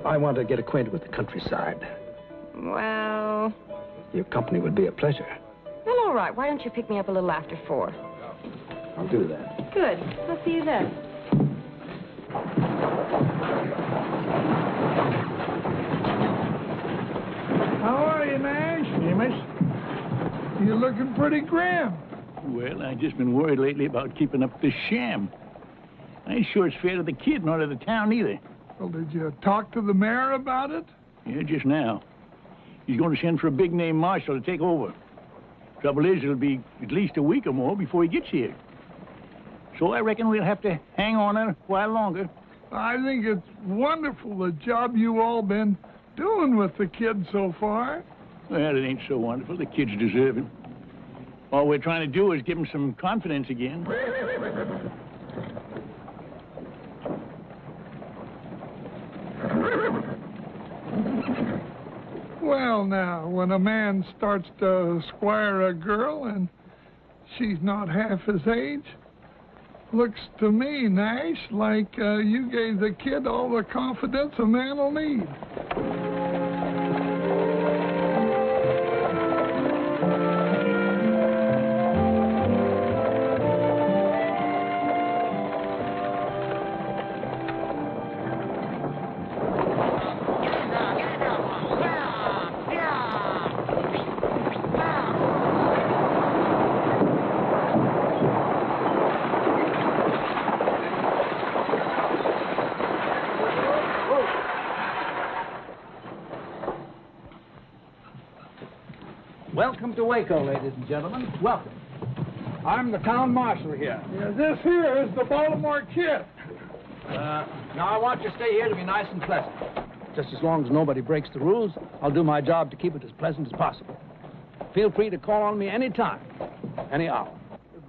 S5: I want to get acquainted with the countryside.
S11: Well...
S5: Your company would be a pleasure.
S11: Well, all right. Why don't you pick me up a little after 4?
S5: I'll do that.
S11: Good. I'll see you then.
S9: How are you, Nash?
S3: Amos?
S9: You're looking pretty grim.
S3: Well, I've just been worried lately about keeping up this sham. I ain't sure it's fair to the kid nor to the town either.
S9: Well, did you talk to the mayor about it?
S3: Yeah, just now. He's going to send for a big-name marshal to take over. Trouble is, it'll be at least a week or more before he gets here. So I reckon we'll have to hang on a while longer.
S9: I think it's wonderful the job you all been doing with the kid so far.
S3: Well, it ain't so wonderful. The kid's deserving. All we're trying to do is give him some confidence again.
S9: Well, now, when a man starts to squire a girl and she's not half his age, looks to me, Nash, like you gave the kid all the confidence a man will need.
S5: Welcome to Waco, ladies and gentlemen. Welcome. I'm the town marshal here.
S9: Yeah, this here is the Baltimore Kid.
S5: Now, I want you to stay here to be nice and pleasant. Just as long as nobody breaks the rules, I'll do my job to keep it as pleasant as possible. Feel free to call on me any time, any hour.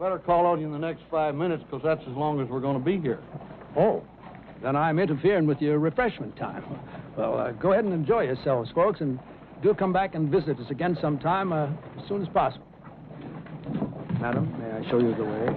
S5: better call on you in the next 5 minutes, because that's as long as we're going to be here.
S3: Oh, then I'm interfering with your refreshment time. Well, go ahead and enjoy yourselves, folks, and do come back and visit us again sometime as soon as possible. Madam, may I show you the way?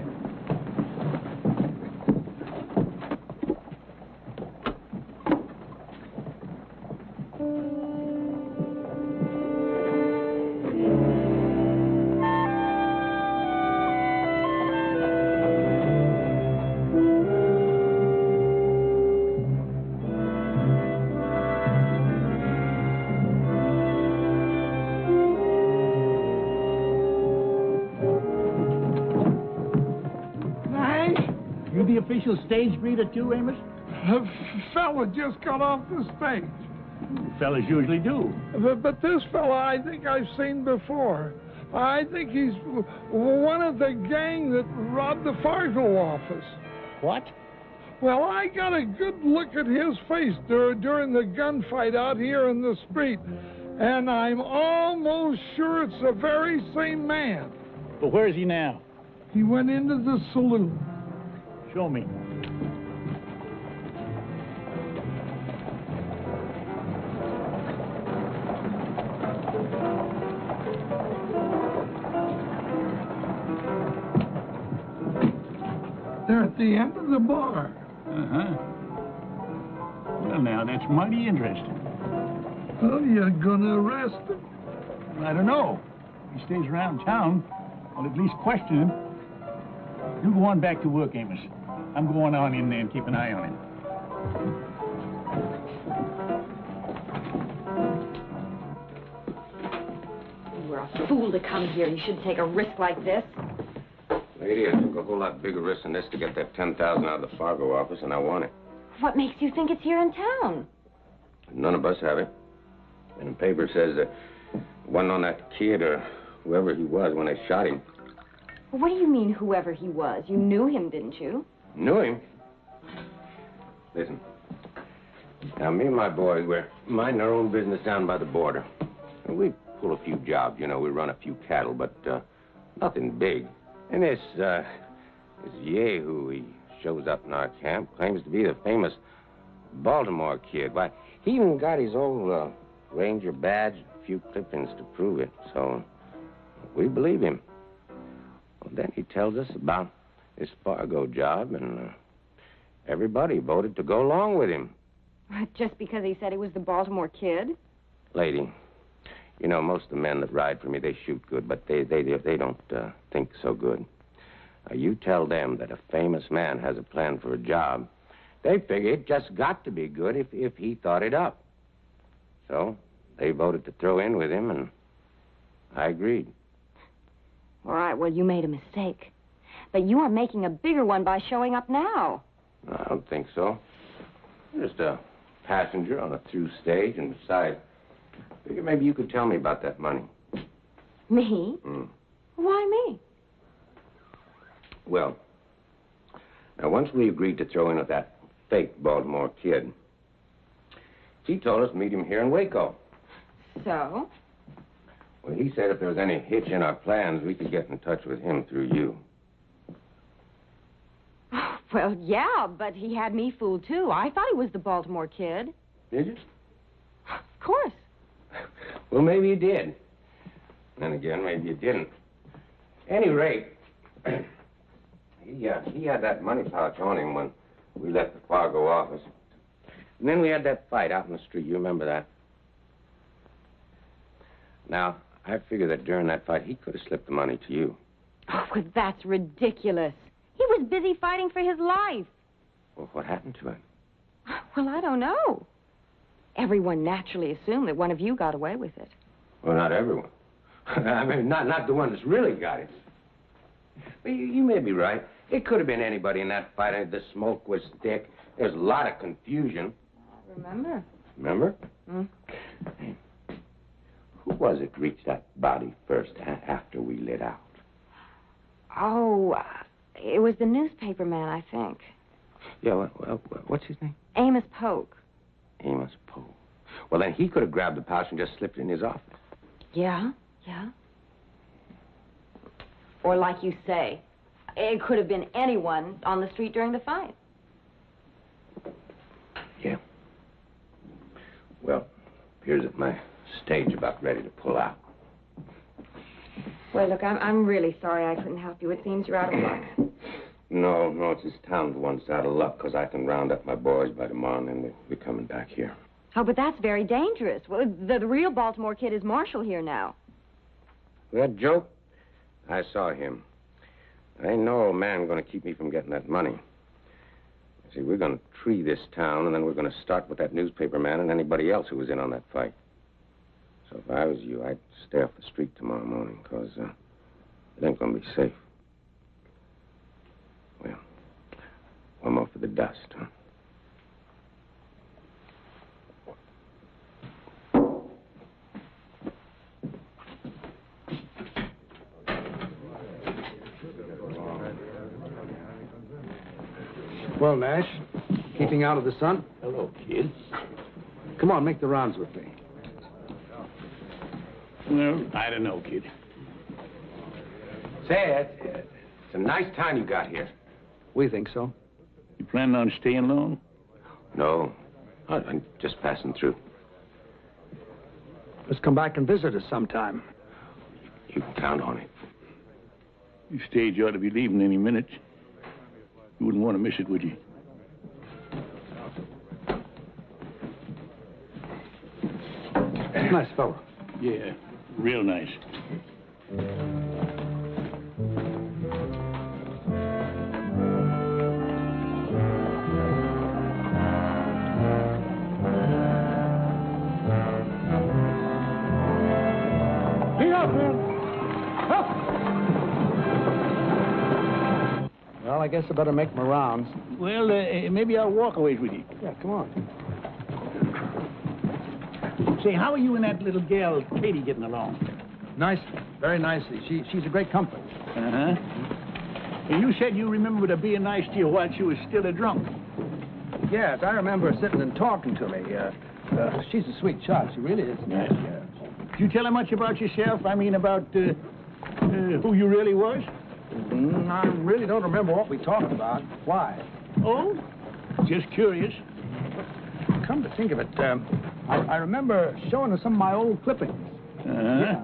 S3: Official stage greeter too, Amos?
S9: The fella just got off the stage.
S3: Fellas usually do.
S9: But this fella I think I've seen before. I think he's one of the gang that robbed the Fargo office.
S3: What?
S9: Well, I got a good look at his face during the gunfight out here in the street, and I'm almost sure it's the very same man.
S3: But where is he now?
S9: He went into the saloon.
S3: Show me.
S9: They're at the end of the bar.
S3: Uh-huh. Well, now, that's mighty interesting.
S9: Oh, you're gonna arrest him?
S3: I don't know. If he stays around town, I'll at least question him. You go on back to work, Amos. I'm going on in there and keep an eye on him.
S11: You were a fool to come here. You shouldn't take a risk like this.
S16: Lady, I took a whole lot bigger risk than this to get that $10,000 out of the Fargo office, and I want it.
S11: What makes you think it's here in town?
S16: None of us have it. And the paper says that it wasn't on that kid or whoever he was when they shot him.
S11: Well, what do you mean, whoever he was? You knew him, didn't you?
S16: Knew him? Listen. Now, me and my boys, we're minding our own business down by the border. We pull a few jobs, you know, we run a few cattle, but nothing big. And this Yahoo, he shows up in our camp, claims to be the famous Baltimore Kid. Why, he even got his old Ranger badge, a few clippings to prove it, so we believe him. Well, then he tells us about this Fargo job, and everybody voted to go along with him.
S11: Just because he said he was the Baltimore Kid?
S16: Lady, you know, most of the men that ride for me, they shoot good, but they don't think so good. You tell them that a famous man has a plan for a job, they figure it just got to be good if he thought it up. So they voted to throw in with him, and I agreed.
S11: All right, well, you made a mistake. But you are making a bigger one by showing up now.
S16: I don't think so. Just a passenger on a through stage, and besides, I figure maybe you could tell me about that money.
S11: Me? Why me?
S16: Well, now, once we agreed to throw in with that fake Baltimore Kid, he told us to meet him here in Waco.
S11: So?
S16: Well, he said if there was any hitch in our plans, we could get in touch with him through you.
S11: Well, yeah, but he had me fooled, too. I thought he was the Baltimore Kid.
S16: Did you?
S11: Of course.
S16: Well, maybe you did. Then again, maybe you didn't. Any rate, he had that money pouch on him when we left the Fargo office. And then we had that fight out in the street. You remember that? Now, I figure that during that fight, he could have slipped the money to you.
S11: Oh, well, that's ridiculous. He was busy fighting for his life.
S16: Well, what happened to him?
S11: Well, I don't know. Everyone naturally assumed that one of you got away with it.
S16: Well, not everyone. I mean, not the one that's really got it. Well, you may be right. It could have been anybody in that fight. The smoke was thick. There's a lot of confusion.
S11: I remember.
S16: Remember? Hey, who was it reached that body first after we lit out?
S11: Oh, it was the newspaper man, I think.
S16: Yeah, well, what's his name?
S11: Amos Polk.
S16: Amos Polk. Well, then he could have grabbed the pouch and just slipped it in his office.
S11: Yeah. Or like you say, It could have been anyone on the street during the fight.
S16: Yeah. Well, appears that my stage about ready to pull out.
S11: Well, look, I'm really sorry I couldn't help you. It seems you're out of luck.
S16: No, it's this town's one's out of luck, because I can round up my boys by tomorrow, and then we'll be coming back here.
S11: Oh, but that's very dangerous. Well, the real Baltimore Kid is Marshal here now.
S16: That joke? I saw him. Ain't no old man going to keep me from getting that money. See, we're going to tree this town, and then we're going to start with that newspaper man and anybody else who was in on that fight. So if I was you, I'd stay off the street tomorrow morning, because it ain't going to be safe. Well, one more for the dust, huh?
S5: Well, Nash, keeping out of the sun?
S3: Hello, kid.
S5: Come on, make the rounds with me.
S3: Well, I don't know, kid.
S16: Say, it's a nice town you got here.
S5: We think so.
S3: You planning on staying long?
S16: No, I'm just passing through.
S5: Let's come back and visit us sometime.
S16: You can count on it.
S3: Your stage ought to be leaving any minute. You wouldn't want to miss it, would you?
S5: Nice fellow.
S3: Yeah, real nice.
S5: Well, I guess I better make my rounds.
S3: Well, maybe I'll walk away with you.
S5: Yeah, come on.
S3: Say, how are you and that little gal, Katie, getting along?
S5: Nicely. Very nicely. She's a great comfort.
S3: Uh-huh. And you said you remembered her being nice to you while she was still a drunk.
S5: Yes, I remember her sitting and talking to me. She's a sweet child. She really is.
S3: Yes. Did you tell her much about yourself? I mean, about who you really was?
S5: I really don't remember what we talked about. Why?
S3: Oh? Just curious.
S5: Come to think of it, I remember showing her some of my old clippings.
S3: Uh-huh.
S5: Yeah.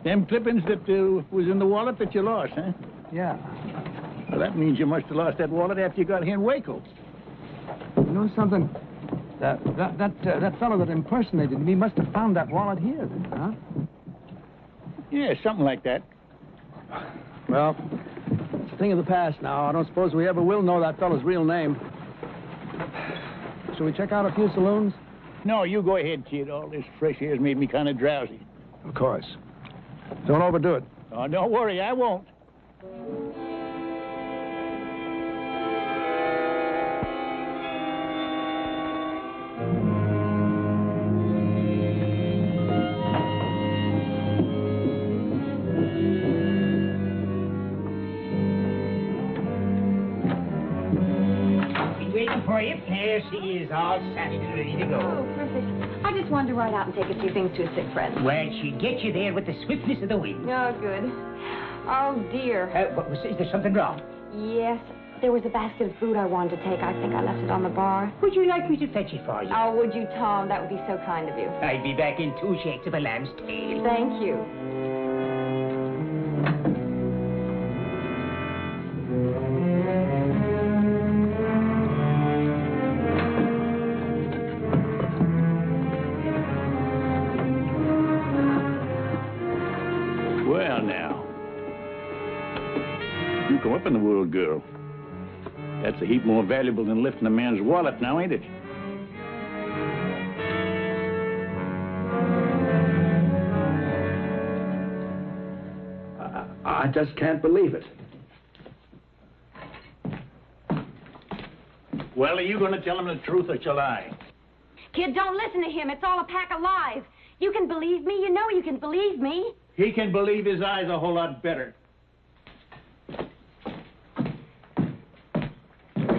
S3: Them clippings that was in the wallet that you lost, huh?
S5: Yeah.
S3: Well, that means you must have lost that wallet after you got here in Waco.
S5: You know something? That fellow that impersonated me must have found that wallet here, huh?
S3: Yeah, something like that.
S5: Well, it's a thing of the past now. I don't suppose we ever will know that fellow's real name. Shall we check out a few saloons?
S3: No, you go ahead, kid. All this fresh air's made me kind of drowsy.
S5: Of course. Don't overdo it.
S3: Oh, don't worry, I won't.
S8: For you. There she is, all saddled and ready to go.
S11: Oh, perfect. I just wanted to ride out and take a few things to a sick friend.
S8: Well, she'd get you there with the swiftness of the wind.
S11: Oh, good. Oh, dear.
S8: Is there something wrong?
S11: Yes. There was a basket of food I wanted to take. I think I left it on the bar.
S8: Would you like me to fetch it for you?
S11: Oh, would you, Tom? That would be so kind of you.
S8: I'll be back in 2 shakes of a lamb's tail.
S11: Thank you.
S3: Come up in the world, girl. That's a heap more valuable than lifting a man's wallet now, ain't it?
S5: I just can't believe it.
S3: Well, are you going to tell him the truth or shall I?
S11: Kid, don't listen to him. It's all a pack of lies. You can believe me. You know you can believe me.
S3: He can believe his eyes a whole lot better.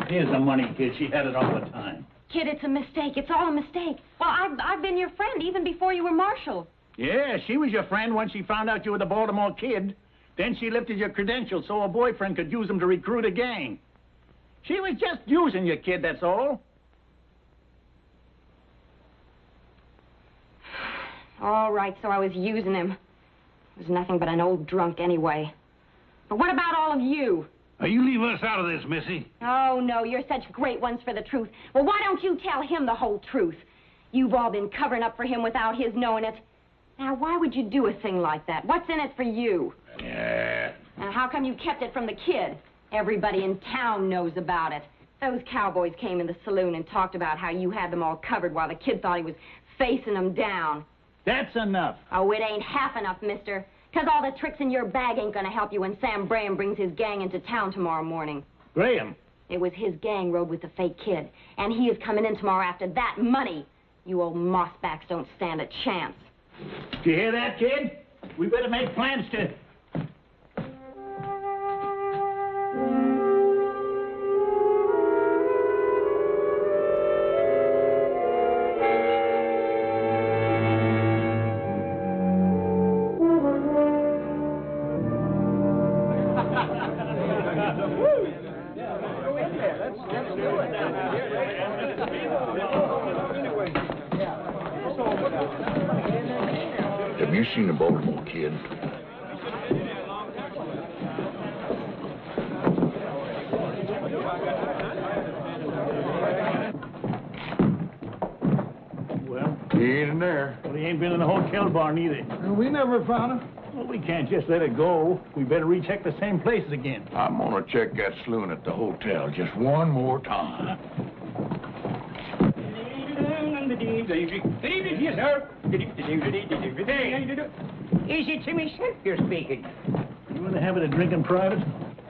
S3: Here's the money, kid. She had it all the time.
S11: Kid, it's a mistake. It's all a mistake. Well, I've been your friend even before you were Marshal.
S3: Yeah, she was your friend once she found out you were the Baltimore Kid. Then she lifted your credentials so her boyfriend could use them to recruit a gang. She was just using you, kid, that's all.
S11: All right, so I was using him. He was nothing but an old drunk anyway. But what about all of you?
S6: Now, you leave us out of this, Missy.
S11: Oh, no, you're such great ones for the truth. Well, why don't you tell him the whole truth? You've all been covering up for him without his knowing it. Now, why would you do a thing like that? What's in it for you?
S1: Yeah.
S11: And how come you kept it from the kid? Everybody in town knows about it. Those cowboys came in the saloon and talked about how you had them all covered while the kid thought he was facing them down.
S3: That's enough.
S11: Oh, it ain't half enough, mister. 'Cause all the tricks in your bag ain't gonna help you when Sam Graham brings his gang into town tomorrow morning.
S3: Graham?
S11: It was his gang rode with the fake kid, and he is coming in tomorrow after that money. You old mossbacks don't stand a chance.
S3: Do you hear that, kid? We better make plans to...
S1: Have you seen the Baltimore Kid?
S3: Well?
S1: He ain't in there.
S3: Well, he ain't been in the hotel bar neither.
S9: We never found him.
S3: Well, we can't just let it go. We better recheck the same places again.
S1: I'm gonna check that saloon at the hotel just one more time.
S8: Good evening, yes, sir. Is it to myself you're speaking?
S3: You in the habit of drinking private?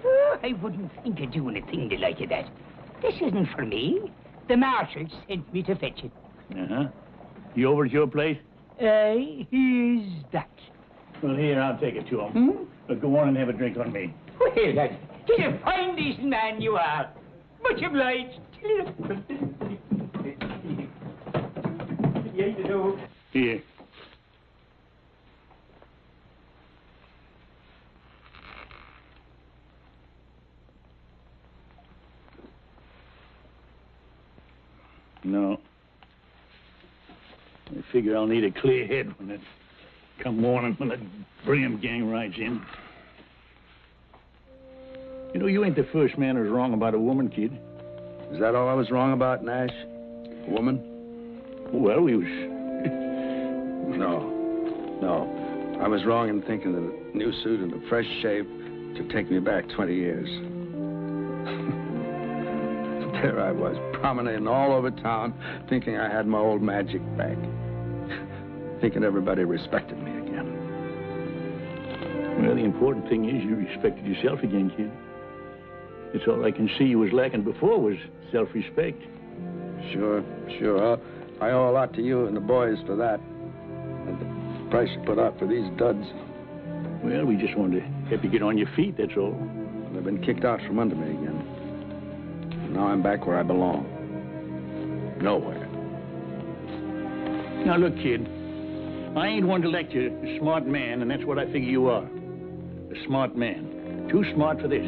S8: Oh, I wouldn't think of doing a thing like that. This isn't for me. The marshal sent me to fetch it.
S3: Uh-huh. You over at your place?
S8: Is that?
S3: Well, here, I'll take it to him. But go on and have a drink on me.
S8: Well, lad, you're a fine, decent man you are. Much obliged.
S3: Here. No. I figure I'll need a clear head when it come morning when the Graham gang rides in. You know, you ain't the first man who's wrong about a woman, kid.
S5: Is that all I was wrong about, Nash? A woman?
S3: Well, we was...
S5: No. I was wrong in thinking that a new suit and a fresh shave should take me back 20 years. There I was, promenading all over town, thinking I had my old magic back. Thinking everybody respected me again.
S3: Well, the important thing is you respected yourself again, kid. It's all I can see you was lacking before was self-respect.
S5: Sure. I owe a lot to you and the boys for that. And the price you put out for these duds.
S3: Well, we just wanted to help you get on your feet, that's all.
S5: They've been kicked out from under me again. And now I'm back where I belong. Nowhere.
S3: Now, look, kid. I ain't one to lecture a smart man, and that's what I figure you are. A smart man. Too smart for this.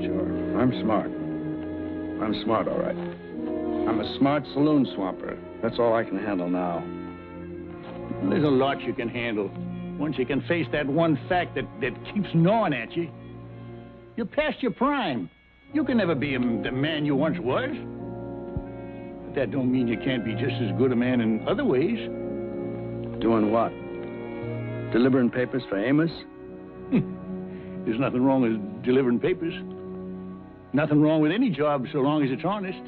S5: Sure, I'm smart. I'm smart, all right. I'm a smart saloon swamper. That's all I can handle now.
S3: Well, there's a lot you can handle. Once you can face that one fact that keeps gnawing at you. You're past your prime. You can never be the man you once was. But that don't mean you can't be just as good a man in other ways.
S5: Doing what? Delivering papers for Amos?
S3: There's nothing wrong with delivering papers. Nothing wrong with any job so long as it's honest.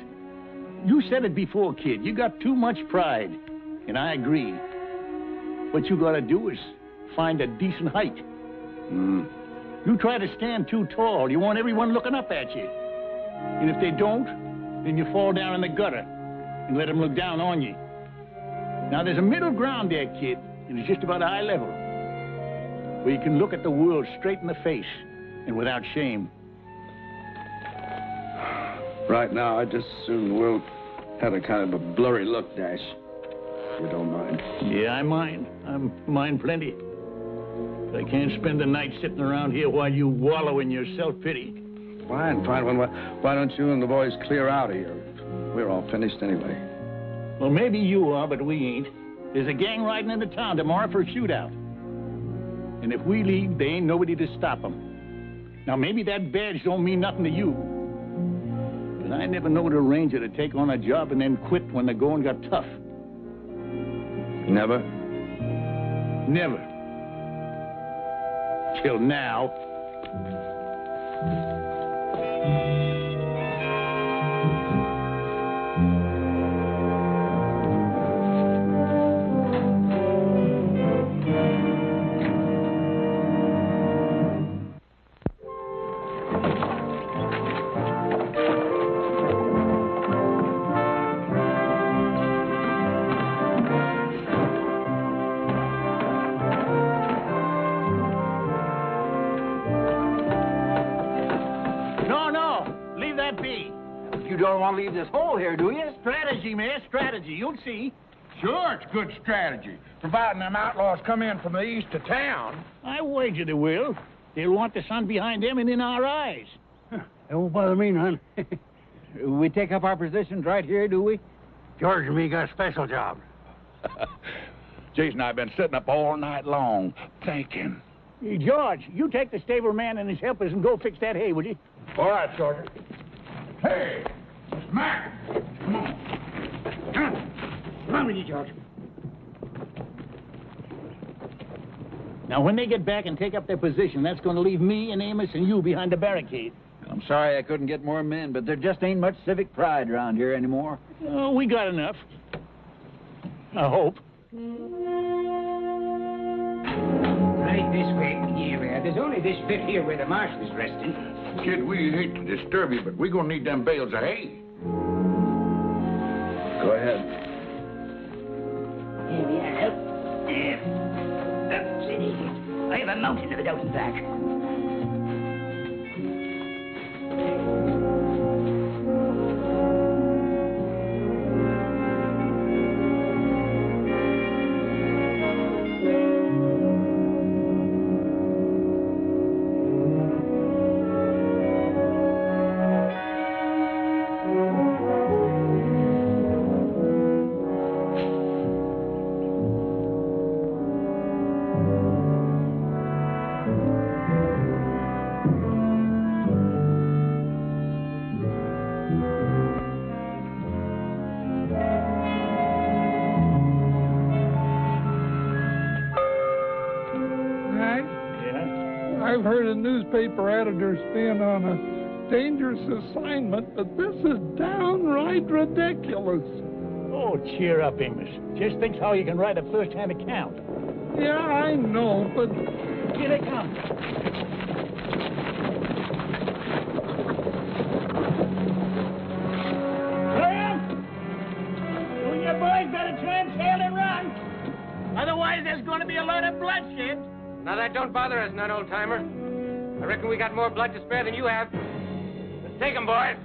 S3: You said it before, kid. You got too much pride. And I agree. What you gotta do is find a decent height. You try to stand too tall, you want everyone looking up at you. And if they don't, then you fall down in the gutter and let them look down on you. Now, there's a middle ground there, kid, and it's just about eye level, where you can look at the world straight in the face and without shame.
S5: Right now, I just assume the world had a kind of a blurry look, Dash. If you don't mind.
S3: Yeah, I mind. I mind plenty. I can't spend the night sitting around here while you wallow in your self-pity.
S5: Fine, fine. Why don't you and the boys clear out of here? We're all finished anyway.
S3: Well, maybe you are, but we ain't. There's a gang riding into town tomorrow for a shootout. And if we leave, there ain't nobody to stop them. Now, maybe that badge don't mean nothing to you. But I never knowed a ranger to take on a job and then quit when the going got tough.
S5: Never?
S3: Never. Till now.
S10: You don't want to leave this hole here, do you?
S3: Strategy, man, strategy. You'll see.
S1: Sure, it's good strategy, providing them outlaws come in from the east to town.
S3: I wager they will. They'll want the sun behind them and in our eyes.
S6: It won't bother me none.
S10: We take up our positions right here, do we?
S6: George and me got a special job.
S1: Jason and I have been sitting up all night long, thinking.
S3: Hey, George, you take the stable man and his helpers and go fix that hay, will you?
S1: All right, Sergeant. Hey, Mac, come on.
S8: Come on with you, George.
S3: Now, when they get back and take up their position, that's going to leave me and Amos and you behind the barricade.
S10: I'm sorry I couldn't get more men, but there just ain't much civic pride around here anymore.
S3: Oh, we got enough. I hope.
S8: Right this way. Here, there's only this bit here where the marshal is resting.
S1: Kid, we hate to disturb you, but we're going to need them bales of hay.
S5: Go ahead.
S8: Here we are. There. Sit easy. I have a mountain of it out in back.
S9: I've heard of newspaper editors being on a dangerous assignment, but this is downright ridiculous.
S3: Oh, cheer up, Amos. Just think how you can write a first-hand account.
S9: Yeah, I know, but...
S3: Here they come. Graham! You and your boys better turn tail and run. Otherwise, there's going to be a lot of bloodshed.
S17: Now, that don't bother us none, old-timer. I reckon we got more blood to spare than you have. Let's take 'em, boys.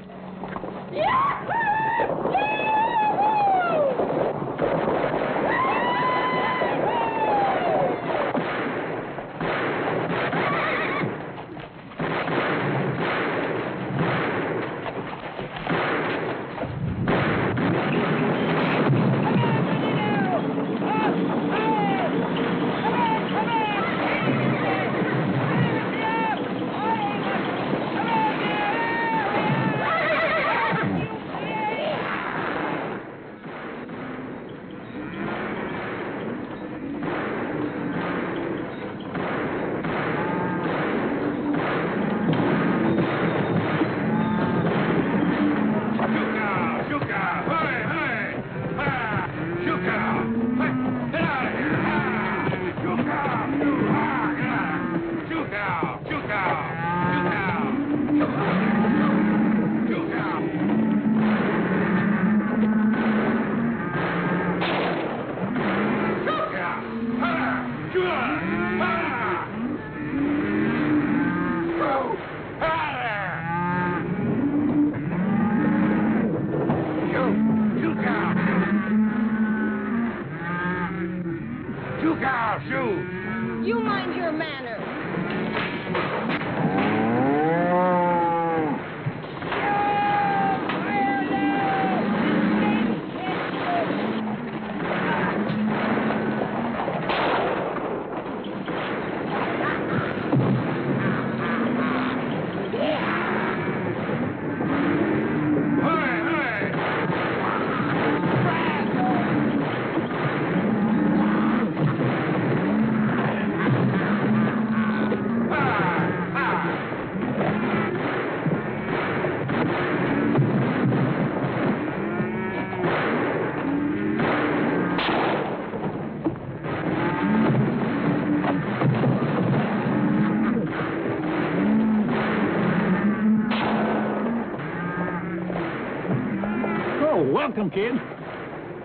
S3: Welcome, kid.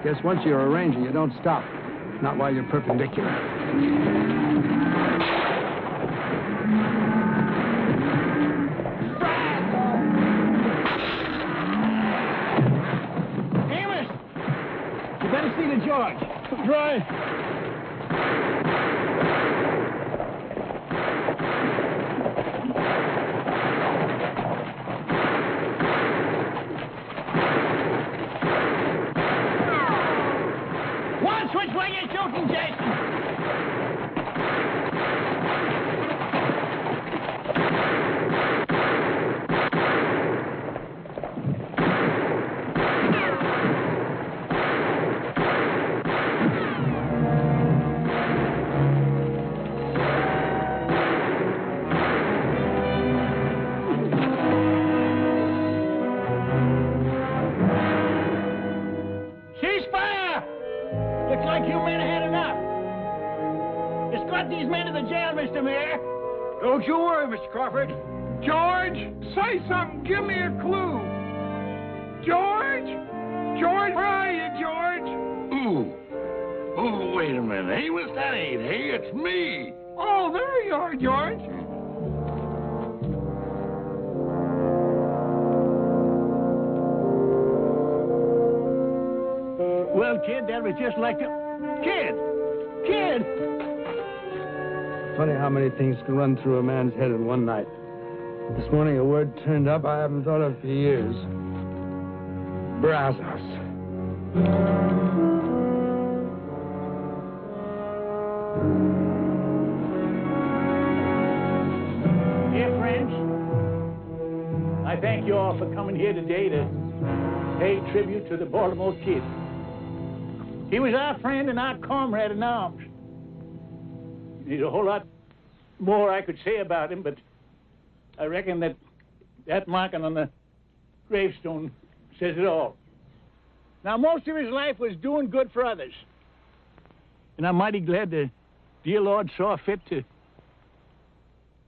S5: Guess once you're a ranger, you don't stop. Not while you're perpendicular.
S3: Amos! You better see the George. Right. Which way you shooting, Jason? Looks like you men have had enough. Escort these men to the jail, Mr. Mayor.
S2: Don't you worry, Mr. Crawford. George, say something. Give me a clue. George? George, where are you, George?
S1: Ooh. Oh, wait a minute. Amos, that ain't he. It's me.
S2: Oh, there you are, George.
S3: Well, kid, that was just like a... Kid! Kid!
S5: Funny how many things can run through a man's head in one night. This morning a word turned up I haven't thought of for years. Brazos.
S3: Dear friends, I thank you all for coming here today to pay tribute to the Baltimore Kid. He was our friend and our comrade in arms. There's a whole lot more I could say about him, but I reckon that marking on the gravestone says it all. Now, most of his life was doing good for others. And I'm mighty glad the dear Lord saw fit to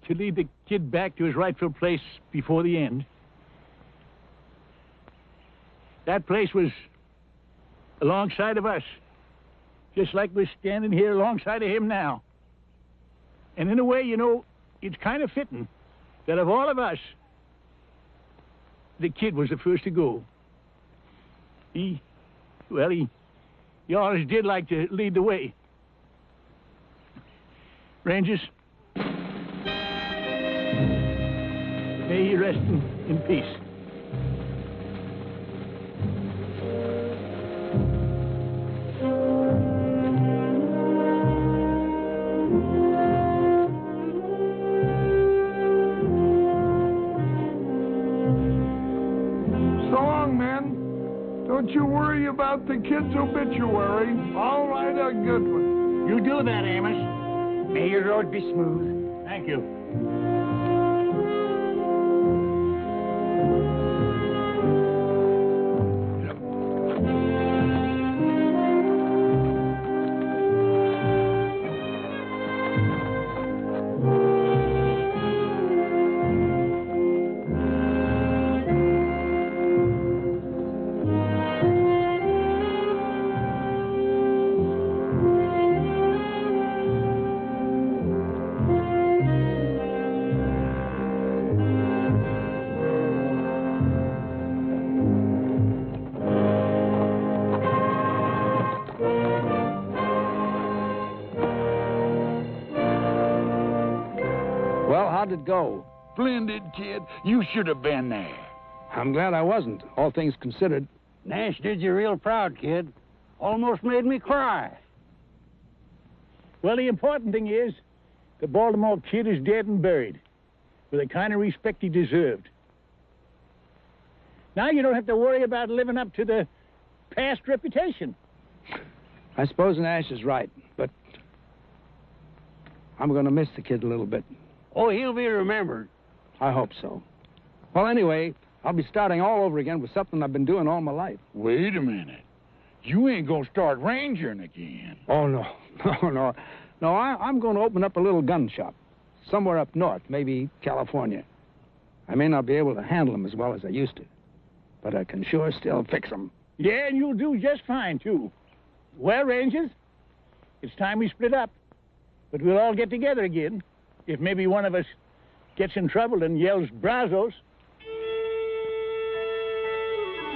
S3: lead the kid back to his rightful place before the end. That place was alongside of us, just like we're standing here alongside of him now. And in a way, you know, it's kind of fitting that of all of us, the kid was the first to go. He always did like to lead the way. Rangers, may he rest in peace.
S9: Don't you worry about the kid's obituary. I'll write a good one.
S3: You do that, Amos.
S8: May your road be smooth.
S3: Thank you.
S5: How'd it go?
S1: Splendid, kid. You should have been there.
S5: I'm glad I wasn't, all things considered.
S6: Nash did you real proud, kid. Almost made me cry.
S3: Well, the important thing is the Baltimore Kid is dead and buried with the kind of respect he deserved. Now you don't have to worry about living up to the past reputation.
S5: I suppose Nash is right, but I'm going to miss the kid a little bit.
S6: Oh, he'll be remembered.
S5: I hope so. Well, anyway, I'll be starting all over again with something I've been doing all my life.
S1: Wait a minute. You ain't gonna start rangering again.
S5: Oh, no. No, I'm going to open up a little gun shop. Somewhere up north, maybe California. I may not be able to handle them as well as I used to, but I can sure still fix them.
S3: Yeah, and you'll do just fine, too. Well, Rangers, it's time we split up. But we'll all get together again if maybe one of us gets in trouble and yells Brazos.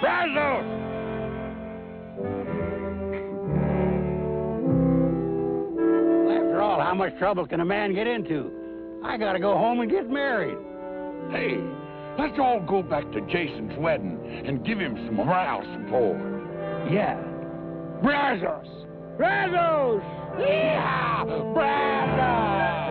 S2: Brazos!
S6: Well, after all, how much trouble can a man get into? I gotta go home and get married.
S1: Hey, let's all go back to Jason's wedding and give him some morale support.
S2: Yeah. Brazos!
S3: Brazos!
S1: Yeah! Brazos!